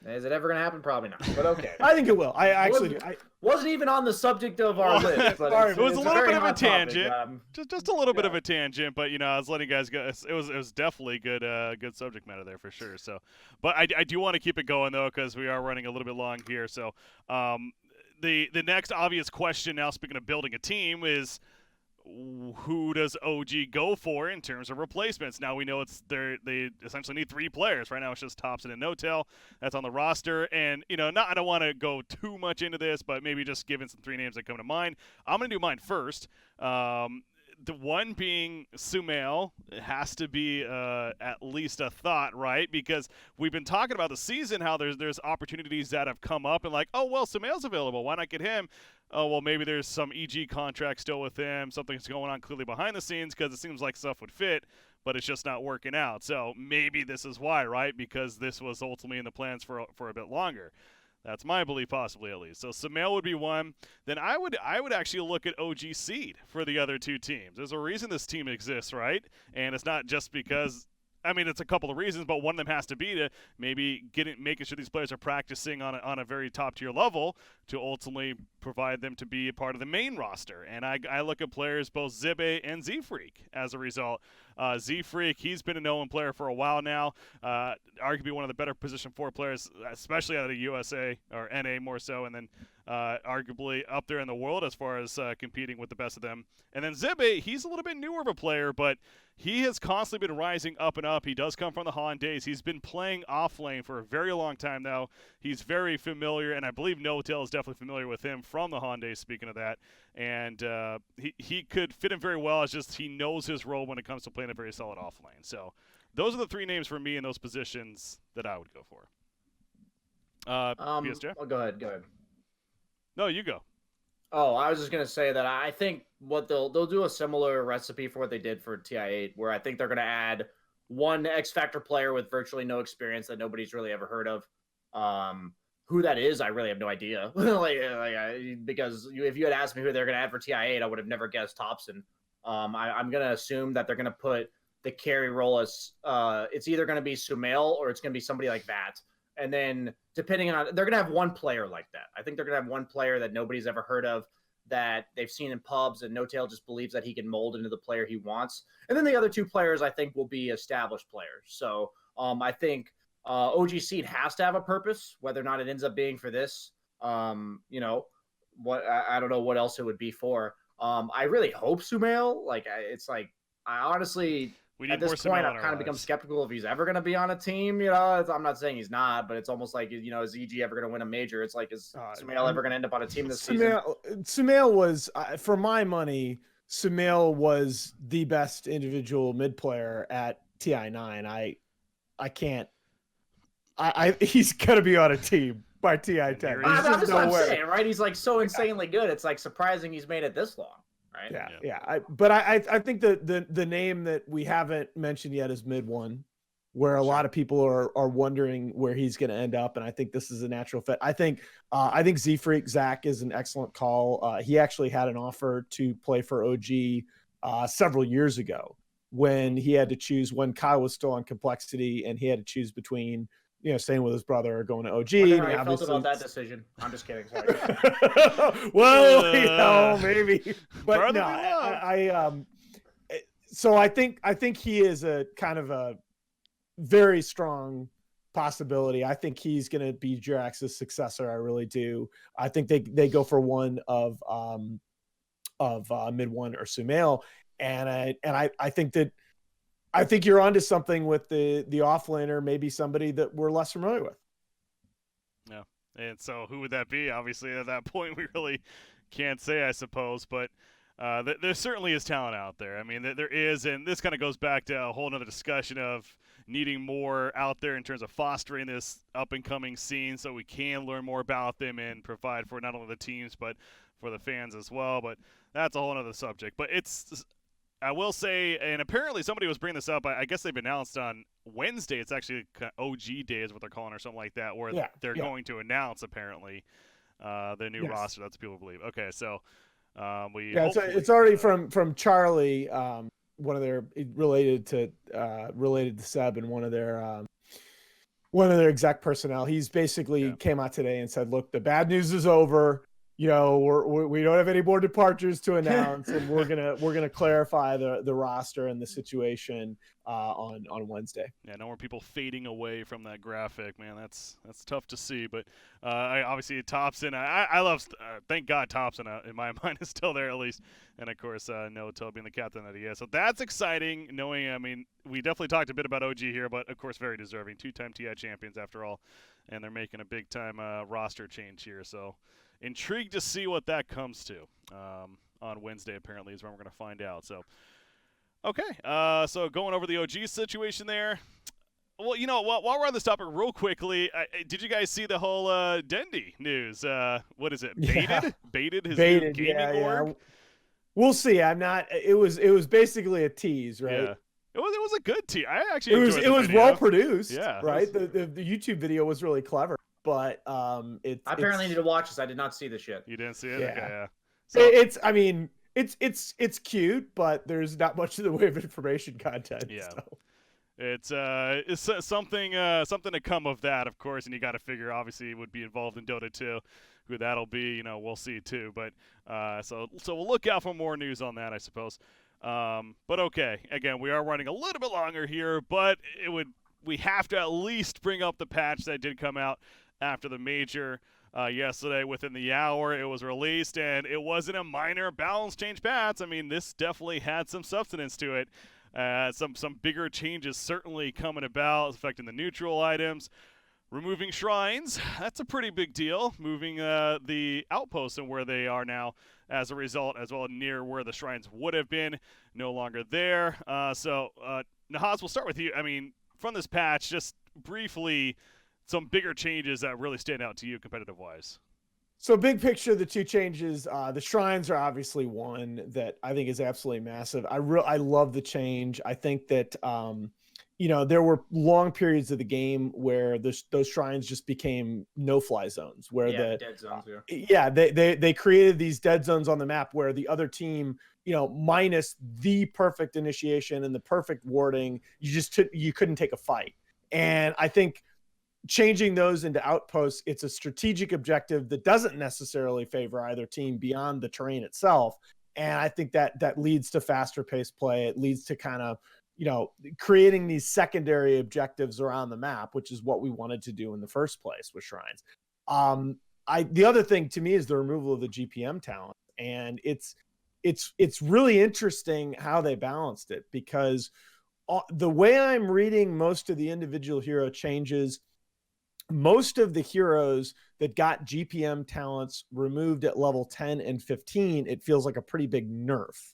Is it ever going to happen? Probably not. But okay. I think it will. I wasn't even on the subject of our list. But it was a little bit of a tangent. Just a little bit of a tangent, but I was letting you guys go. It was definitely good subject matter there for sure. So, but I do want to keep it going though, because we are running a little bit long here. So, the next obvious question now, speaking of building a team, is who does OG go for in terms of replacements? Now we know they essentially need 3 players. Right now it's just Thompson and Notel that's on the roster. And, I don't want to go too much into this, but maybe just giving some 3 names that come to mind. I'm going to do mine first. The one being Sumail. It has to be at least a thought, right? Because we've been talking about the season, how there's opportunities that have come up and like, oh, well, Sumail's available. Why not get him? Oh, well, maybe there's some EG contract still with him. Something's going on clearly behind the scenes because it seems like stuff would fit, but it's just not working out. So maybe this is why, right? Because this was ultimately in the plans for a bit longer. That's my belief, possibly at least. So Sumail would be one. Then I would actually look at OG Seed for the other 2 teams. There's a reason this team exists, right? And it's not just because. I mean, it's a couple of reasons, but one of them has to be to maybe making sure these players are practicing on a very top-tier level to ultimately provide them to be a part of the main roster. And I look at players, both Zibe and Z-Freak, as a result. Z-Freak, he's been a known player for a while now, arguably one of the better position 4 players, especially out of the USA, or NA more so, and then arguably up there in the world as far as competing with the best of them. And then Zibe, he's a little bit newer of a player, but he has constantly been rising up and up. He does come from the Han days. He's been playing off lane for a very long time now. He's very familiar, and I believe Notel is definitely familiar with him from the Han days, speaking of that. And he could fit in very well. It's just he knows his role when it comes to playing a very solid off lane. So those are the 3 names for me in those positions that I would go for. PSJ? Oh, go ahead. No, you go. Oh, I was just going to say that I think what they'll do a similar recipe for what they did for TI8, where I think they're going to add 1 X Factor player with virtually no experience that nobody's really ever heard of. Who that is, I really have no idea. Because if you had asked me who they're going to add for TI8, I would have never guessed Thompson. I'm going to assume that they're going to put the carry role as it's either going to be Sumail or it's going to be somebody like that. And then depending on, they're going to have 1 player like that. I think they're going to have 1 player that nobody's ever heard of that they've seen in pubs, and Notail just believes that he can mold into the player he wants. And then the other 2 players I think will be established players. So I think OG Seed has to have a purpose, whether or not it ends up being for this. I don't know what else it would be for. I really hope Sumail. I honestly. At this point, I've kind of become skeptical if he's ever going to be on a team. I'm not saying he's not, but it's almost like, is EG ever going to win a major? It's like, is Sumail ever going to end up on a team this season? Sumail was, for my money, Sumail was the best individual mid player at TI9. I can't. He's going to be on a team by TI10. That's what I'm saying, right? He's like so insanely good. It's like surprising he's made it this long. Right? Yeah. I think the name that we haven't mentioned yet is Mid One, where a lot of people are wondering where he's going to end up, and I think this is a natural fit. I think Z-Freak Zach is an excellent call. He actually had an offer to play for OG several years ago when he had to choose, when Kyle was still on Complexity, and he had to choose between staying with his brother or going to OG. Wonder and how he felt obviously- about that decision. I'm just kidding. Sorry. Well, maybe, but Brother no, we love. so I think he is a kind of a very strong possibility. I think he's going to be Jirax's successor. I really do. I think they go for one of mid one or Sumail, and I think you're onto something with the offlaner, maybe somebody that we're less familiar with. Yeah. And so who would that be? Obviously, at that point, we really can't say, I suppose. But there certainly is talent out there. I mean, there is, and this kind of goes back to a whole other discussion of needing more out there in terms of fostering this up-and-coming scene so we can learn more about them and provide for not only the teams but for the fans as well. But that's a whole other subject. But I will say, and apparently somebody was bringing this up, I guess they've announced on Wednesday, it's actually OG Day is what they're calling or something like that, where they're going to announce, apparently, the new roster. That's what people believe. Okay, so it's already from Charlie, one of their related to Seb and one of their exec personnel. He's basically came out today and said, look, the bad news is over. We don't have any more departures to announce, and we're gonna clarify the roster and the situation on Wednesday. Yeah, no more people fading away from that graphic, man. That's tough to see, but obviously Thompson. I love. Thank God Thompson in my mind is still there at least, and of course Noto being the captain that he is. So that's exciting. Knowing, I mean, we definitely talked a bit about OG here, but of course very deserving, 2-time TI champions after all, and they're making a big time roster change here. So. Intrigued to see what that comes to on Wednesday, apparently, is when we're going to find out. So, okay. So going over the OG situation there. Well, while we're on this topic real quickly, did you guys see the whole Dendy news? What is it? Baited his new gaming org? We'll see. It was basically a tease, right? Yeah. It was a good tease. I actually enjoyed it was well produced. Yeah. Right? The YouTube video was really clever. But I apparently need to watch this. I did not see this yet. You didn't see it? Yeah. Okay, yeah. So, it's cute, but there's not much in the way of information content. Yeah. So. It's something to come of that, of course, and you got to figure obviously would be involved in Dota 2. Who that'll be, we'll see too. But so we'll look out for more news on that, I suppose. But okay, again, we are running a little bit longer here, but we have to at least bring up the patch that did come out after the major yesterday. Within the hour it was released, and it wasn't a minor balance change patch. I mean, this definitely had some substance to it. Some bigger changes certainly coming about, affecting the neutral items. Removing shrines, that's a pretty big deal. Moving the outposts and where they are now as a result, as well near where the shrines would have been, no longer there. So Nahaz, we'll start with you. I mean, from this patch, just briefly, some bigger changes that really stand out to you competitive-wise. So big picture, the two changes, the shrines are obviously one that I think is absolutely massive. I love the change. I think that, there were long periods of the game where those shrines just became no-fly zones, where dead zones. They created these dead zones on the map where the other team, minus the perfect initiation and the perfect warding, you couldn't take a fight. And I think changing those into outposts, it's a strategic objective that doesn't necessarily favor either team beyond the terrain itself. And I think that leads to faster paced play. It leads to kind of, creating these secondary objectives around the map, which is what we wanted to do in the first place with shrines. The other thing to me is the removal of the GPM talent. And it's really interesting how they balanced it, because the way I'm reading most of the individual hero changes, most of the heroes that got GPM talents removed at level 10 and 15, it feels like a pretty big nerf.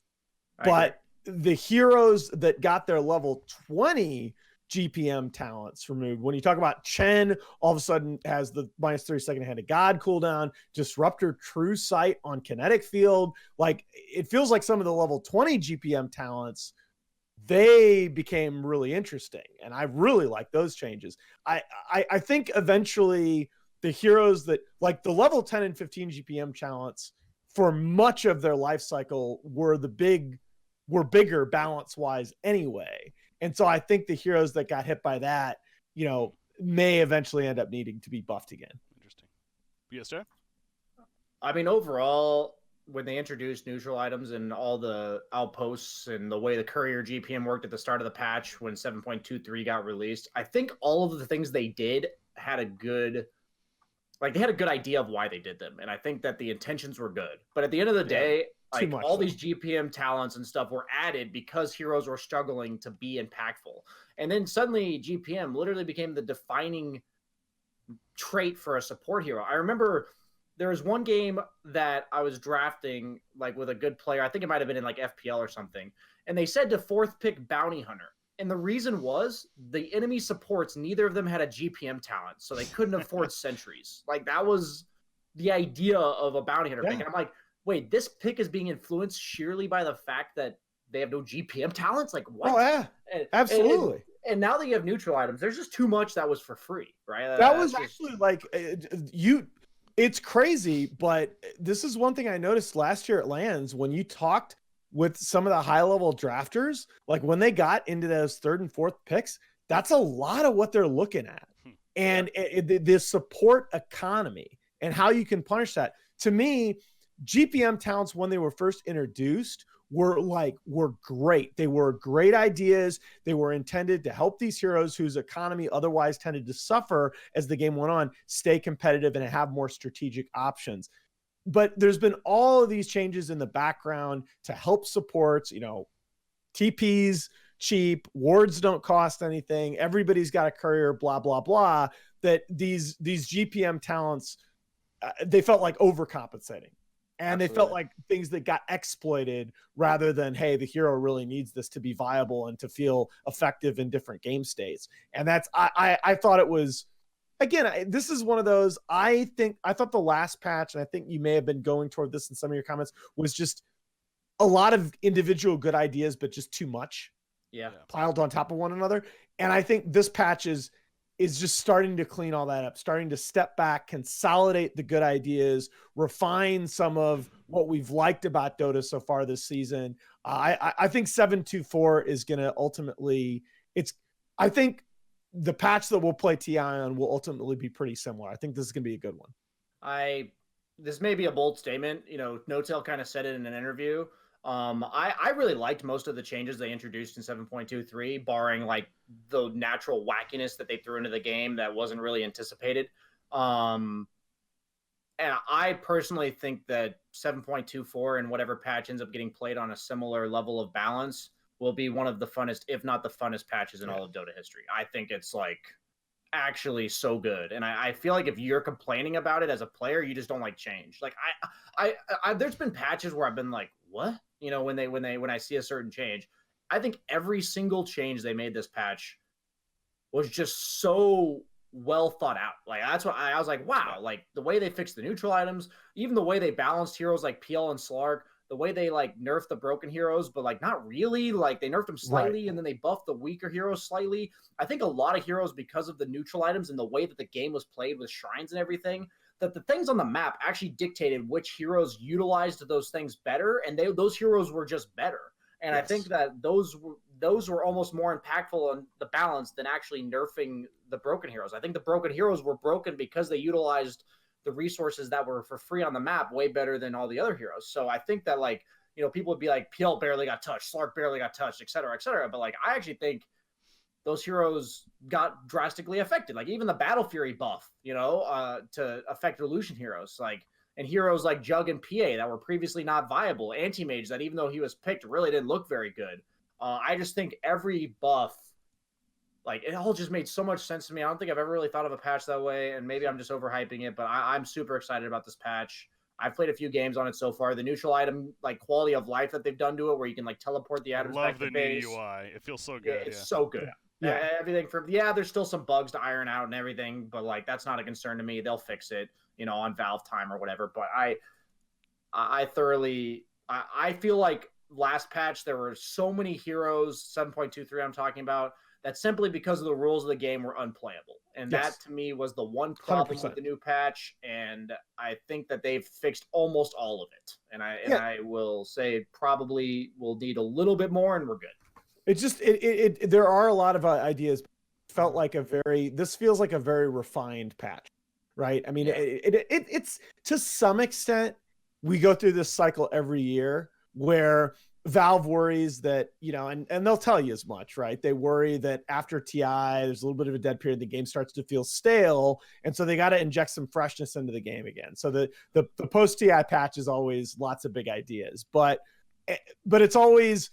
But the heroes that got their level 20 GPM talents removed, when you talk about Chen, all of a sudden has the minus 30-second Hand of God cooldown, Disruptor True Sight on Kinetic Field. Like, it feels like some of the level 20 GPM talents, they became really interesting, and I really like those changes. I think eventually the heroes that, like the level 10 and 15 GPM talents, for much of their life cycle were bigger balance wise anyway. And so I think the heroes that got hit by that, may eventually end up needing to be buffed again. Interesting. BSJ? I mean, overall, when they introduced neutral items and all the outposts and the way the courier GPM worked at the start of the patch when 7.23 got released, I think all of the things they did had a good, like, they had a good idea of why they did them. And I think that the intentions were good. But at the end of the day, like, all these GPM talents and stuff were added because heroes were struggling to be impactful. And then suddenly GPM literally became the defining trait for a support hero. I remember there was one game that I was drafting, like, with a good player. I think it might have been in like FPL or something. And they said to 4th pick Bounty Hunter. And the reason was the enemy supports, neither of them had a GPM talent. So they couldn't afford sentries. Like, that was the idea of a Bounty Hunter pick. And I'm like, wait, this pick is being influenced sheerly by the fact that they have no GPM talents? Like, what? Oh, yeah. Absolutely. And now that you have neutral items, there's just too much that was for free, right? That was actually like it's crazy, but this is one thing I noticed last year at LANs when you talked with some of the high-level drafters, like when they got into those 3rd and 4th picks, that's a lot of what they're looking at. And the support economy and how you can punish that. To me, GPM talents, when they were first introduced, were great. They were great ideas. They were intended to help these heroes whose economy otherwise tended to suffer as the game went on, stay competitive and have more strategic options. But there's been all of these changes in the background to help supports, you know, TPs cheap, wards don't cost anything, everybody's got a courier, blah, blah, blah, that these GPM talents, they felt like overcompensating. And Absolutely. They felt like things that got exploited rather than, hey, the hero really needs this to be viable and to feel effective in different game states. And that's, I thought it was, again, this is one of those, I thought the last patch, and I think you may have been going toward this in some of your comments, was just a lot of individual good ideas, but just too much piled on top of one another. And I think this patch is just starting to clean all that up, starting to step back, consolidate the good ideas, refine some of what we've liked about Dota so far this season. I think 7.24 is going to ultimately, I think the patch that we'll play TI on will ultimately be pretty similar. I think this is going to be a good one. This may be a bold statement. You know, No-Tail kind of said it in an interview. I really liked most of the changes they introduced in 7.23, barring like the natural wackiness that they threw into the game that wasn't really anticipated. And I personally think that 7.24 and whatever patch ends up getting played on a similar level of balance will be one of the funnest, if not the funnest patches in all of Dota history. I think it's like actually so good. And I feel like if you're complaining about it as a player, you just don't like change. Like I there's been patches where I've been like, what? You know, when I see a certain change, I think every single change they made this patch was just so well thought out. Like that's what I was like, wow, like the way they fixed the neutral items, even the way they balanced heroes like PL and Slark, the way they like nerfed the broken heroes, but like not really, like they nerfed them slightly and then they buffed the weaker heroes slightly. I think a lot of heroes, because of the neutral items and the way that the game was played with shrines and everything, that the things on the map actually dictated which heroes utilized those things better, and those heroes were just better. And I think that those were almost more impactful on the balance than actually nerfing the broken heroes. I think the broken heroes were broken because they utilized the resources that were for free on the map way better than all the other heroes. So I think that, like, you know, people would be like, PL barely got touched, Slark barely got touched, et cetera, et cetera. But like, I actually think those heroes got drastically affected. Like even the Battle Fury buff, you know, to affect Illusion heroes, like, and heroes like Jug and PA that were previously not viable, Anti-Mage that even though he was picked really didn't look very good. I just think every buff, like it all just made so much sense to me. I don't think I've ever really thought of a patch that way, and maybe I'm just overhyping it, but I'm super excited about this patch. I've played a few games on it so far. The neutral item, like quality of life that they've done to it, where you can like teleport the items back to base. Love the new UI. It feels so good. It's so good. Yeah. Everything from there's still some bugs to iron out and everything, but like that's not a concern to me. They'll fix it, you know, on Valve time or whatever. But I feel like last patch there were so many heroes, 7.23 I'm talking about, that simply because of the rules of the game were unplayable. And that to me was the one problem 100%. With the new patch. And I think that they've fixed almost all of it. And I will say probably will need a little bit more and we're good. It's just, there are a lot of ideas. felt like this feels like a very refined patch, right? I mean, it's to some extent, we go through this cycle every year where Valve worries that, and they'll tell you as much, right? They worry that after TI, there's a little bit of a dead period, the game starts to feel stale. And so they got to inject some freshness into the game again. So the post TI patch is always lots of big ideas, but it's always,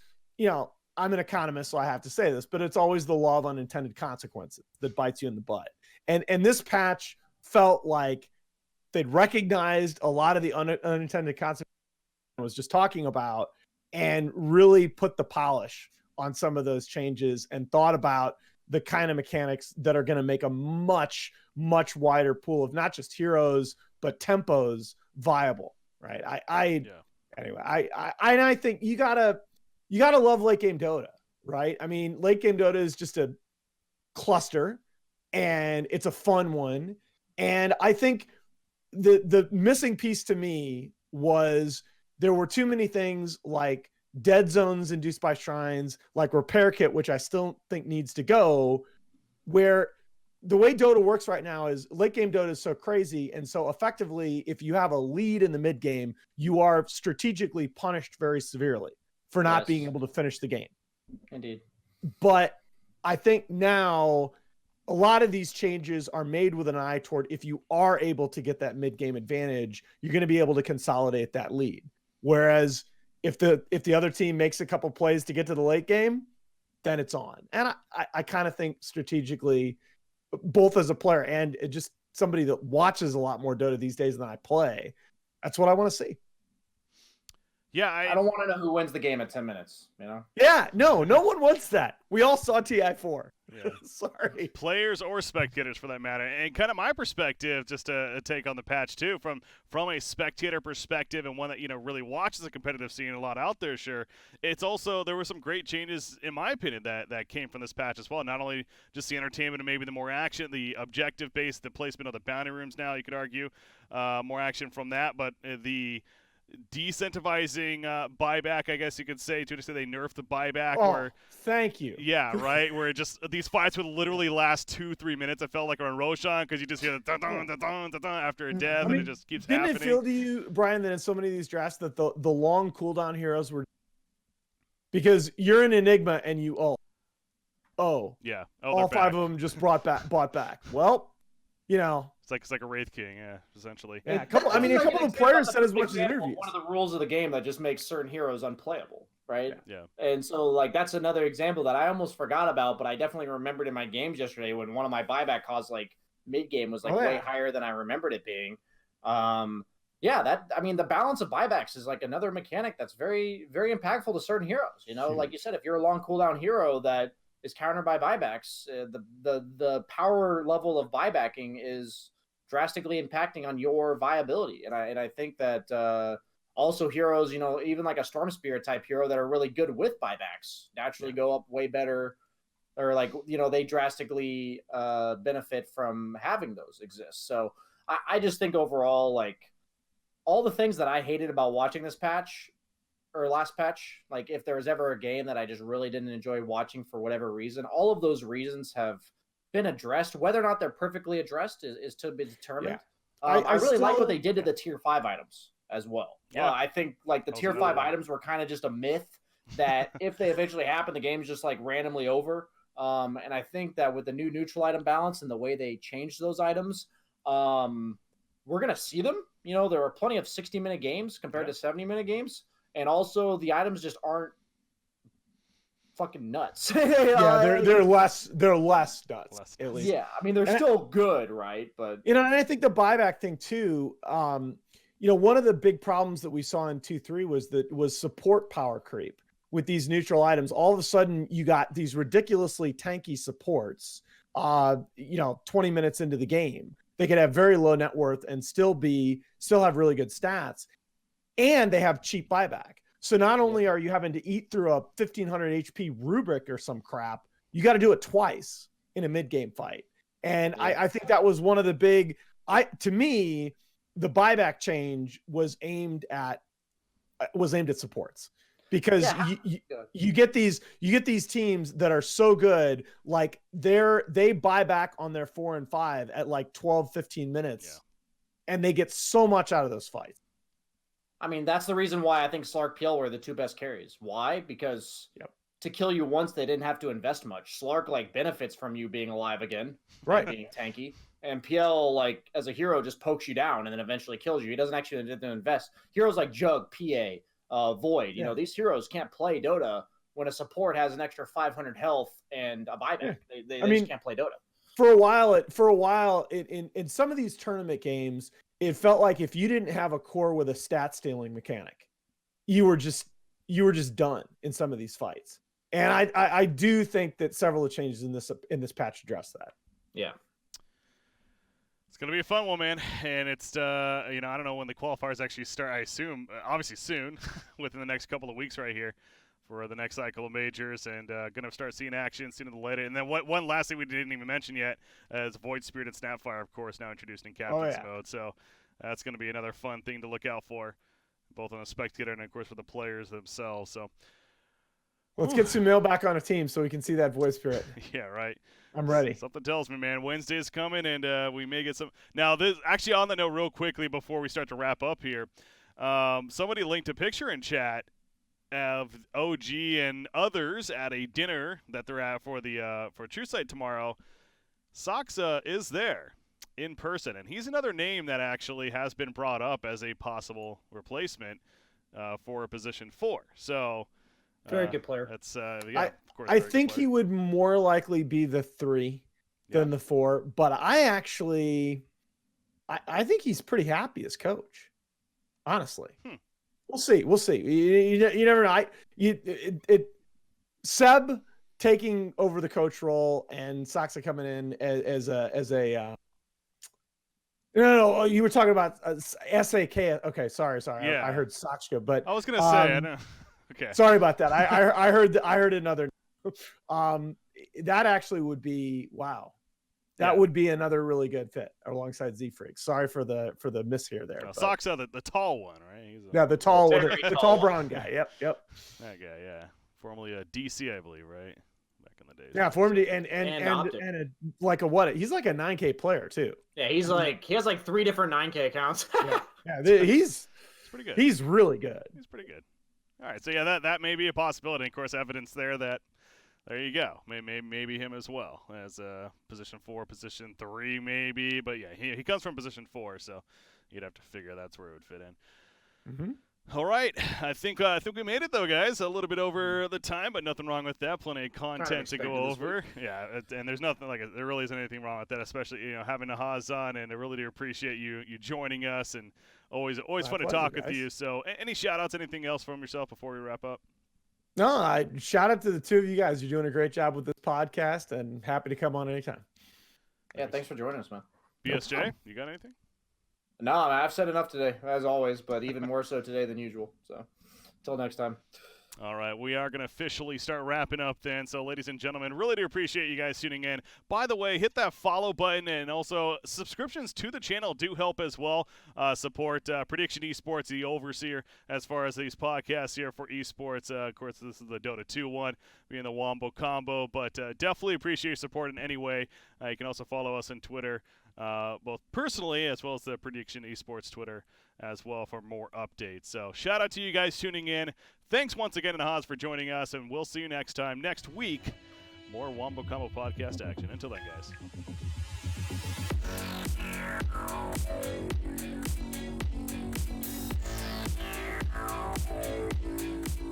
I'm an economist, so I have to say this, but it's always the law of unintended consequences that bites you in the butt. And this patch felt like they'd recognized a lot of the unintended consequences I was just talking about, and really put the polish on some of those changes and thought about the kind of mechanics that are going to make a much, much wider pool of not just heroes, but tempos viable. Right. Anyway, I think you gotta love late game Dota, right? I mean, late game Dota is just a cluster and it's a fun one. And I think the missing piece to me was there were too many things like dead zones induced by shrines, like repair kit, which I still think needs to go, where the way Dota works right now is late game Dota is so crazy. And so effectively, if you have a lead in the mid game, you are strategically punished very severely for not being able to finish the game. Indeed. But I think now a lot of these changes are made with an eye toward, if you are able to get that mid game advantage, you're going to be able to consolidate that lead. Whereas if the other team makes a couple plays to get to the late game, then it's on. And I kind of think strategically, both as a player and just somebody that watches a lot more Dota these days than I play, that's what I want to see. Yeah, I don't want to know who wins the game at 10 minutes, Yeah, no one wants that. We all saw TI4. Yeah. Sorry. Players or spectators for that matter. And kind of my perspective, just a take on the patch too, from a spectator perspective and one that, really watches the competitive scene a lot out there, sure. It's also, there were some great changes, in my opinion, that came from this patch as well. Not only just the entertainment and maybe the more action, the objective base, the placement of the bounty rooms now, you could argue, more action from that, but the decentivizing buyback, I guess you could say, to say they nerfed the buyback. Oh, thank you. Yeah, right. Where it just, these fights would literally last 2-3 minutes. I felt like on Roshan, because you just hear the dun dun dun dun dun dun after a death, and it just keeps happening. Didn't it feel to you, Brian, that in so many of these drafts that the long cooldown heroes were, because you're an Enigma and you yeah, all five of them just bought back. Well, it's like a Wraith King, yeah, essentially. Yeah, a couple of players said as much as interviews. One of the rules of the game that just makes certain heroes unplayable, right? Yeah. And so, that's another example that I almost forgot about, but I definitely remembered in my games yesterday when one of my buyback costs, mid game, was way higher than I remembered it being. The balance of buybacks is another mechanic that's very, very impactful to certain heroes. Like you said, if you're a long cooldown hero that is countered by buybacks, the power level of buybacking is drastically impacting on your viability. And I think that also heroes, even like a Storm Spirit type hero that are really good with buybacks naturally go up way better, or they drastically benefit from having those exist. So I just think overall, all the things that I hated about watching this patch or last patch, if there was ever a game that I just really didn't enjoy watching for whatever reason, all of those reasons have been addressed. Whether or not they're perfectly addressed is to be determined. Yeah. I really like what they did to the tier 5 items as well. Yeah. I think the tier 5 items were kind of just a myth that if they eventually happen, the game's just randomly over. And I think that with the new neutral item balance and the way they changed those items, we're going to see them. There are plenty of 60-minute games compared to 70-minute games. And also the items just aren't fucking nuts. They're less nuts. At least. Yeah, they're still good, right? But and I think the buyback thing too. One of the big problems that we saw in 2.3 was support power creep with these neutral items. All of a sudden, you got these ridiculously tanky supports. 20 minutes into the game, they could have very low net worth and still have really good stats, and they have cheap buyback. So not only are you having to eat through a 1500 HP rubric or some crap, you got to do it twice in a mid-game fight. And I think that was one of the big, to me, the buyback change was aimed at supports. because you get these teams that are so good, like they buy back on their 4 and 5 at like 12, 15 minutes, and they get so much out of those fights. I mean, that's the reason why I think Slark PL were the two best carries. Why? Because to kill you once, they didn't have to invest much. Slark like benefits from you being alive again, right? Being tanky, and PL like as a hero just pokes you down and then eventually kills you. He doesn't actually need to invest. Heroes like Jug, PA, Void, you know, these heroes can't play Dota when a support has an extra 500 health and a buyback. They just can't play Dota. For a while, in some of these tournament games, it felt like if you didn't have a core with a stat stealing mechanic, you were just done in some of these fights. And I do think that several of the changes in this patch address that. Yeah. It's going to be a fun one, man. And it's, I don't know when the qualifiers actually start. I assume, obviously soon, within the next couple of weeks right here for the next cycle of majors. And going to start seeing action sooner than later. And then one last thing we didn't even mention yet is Void Spirit and Snapfire, of course, now introduced in Captain's mode. So that's going to be another fun thing to look out for, both on the spectator and, of course, for the players themselves. So let's get Sumail back on a team so we can see that Void Spirit. Yeah, right. I'm ready. Something tells me, man, Wednesday's coming, and we may get some. Now, this actually on the note, real quickly before we start to wrap up here, somebody linked a picture in chat of OG and others at a dinner that they're at for True Sight tomorrow. Saxa is there in person, and he's another name that actually has been brought up as a possible replacement for position 4. So. Very good player. That's of course. I think he would more likely be the 3 than the 4, but I think he's pretty happy as coach. Honestly, we'll see. You never know. Seb taking over the coach role and Saxa coming in as a. No, you were talking about SAK. Okay, sorry. Yeah. I heard Sakshka, but I was gonna say. I know. Okay. Sorry about that. I heard another. That actually would be wow. That would be another really good fit alongside Z Freak. Sorry for the miss here there. Saxa, the tall one, right? The tall brown guy. Yep. That guy, yeah. Formerly a DC, I believe, right? Back in the days. Yeah, formerly and he's like a 9K player too. Yeah, he has like 3 different 9K accounts. He's pretty good. He's really good. He's pretty good. All right, so that may be a possibility. Of course, evidence there you go. Maybe him as well as position 4, position 3, maybe. But yeah, he comes from position 4, so you'd have to figure that's where it would fit in. Mm-hmm. All right, I think we made it though, guys. A little bit over the time, but nothing wrong with that. Plenty of content to go over. Yeah, and there's nothing there really isn't anything wrong with that, especially having Nahaz on, and I really do appreciate you joining us, and always fun to talk with you. So, any shout outs, anything else from yourself before we wrap up? No, I shout out to the 2 of you guys. You're doing a great job with this podcast, and happy to come on anytime. Yeah, thanks for joining us, man. BSJ, you got anything? No, I've said enough today, as always, but even more so today than usual. So, until next time. All right, we are going to officially start wrapping up then. So, ladies and gentlemen, really do appreciate you guys tuning in. By the way, hit that follow button, and also subscriptions to the channel do help as well. Support Prediction Esports, the overseer, as far as these podcasts here for esports. Of course, this is the Dota 2 one, being the Wombo combo, but definitely appreciate your support in any way. You can also follow us on Twitter, both personally as well as the Prediction Esports Twitter as well for more updates. So shout out to you guys tuning in. Thanks once again, Nahaz, for joining us, and we'll see you next time. Next week, more Wombo Combo podcast action. Until then, guys.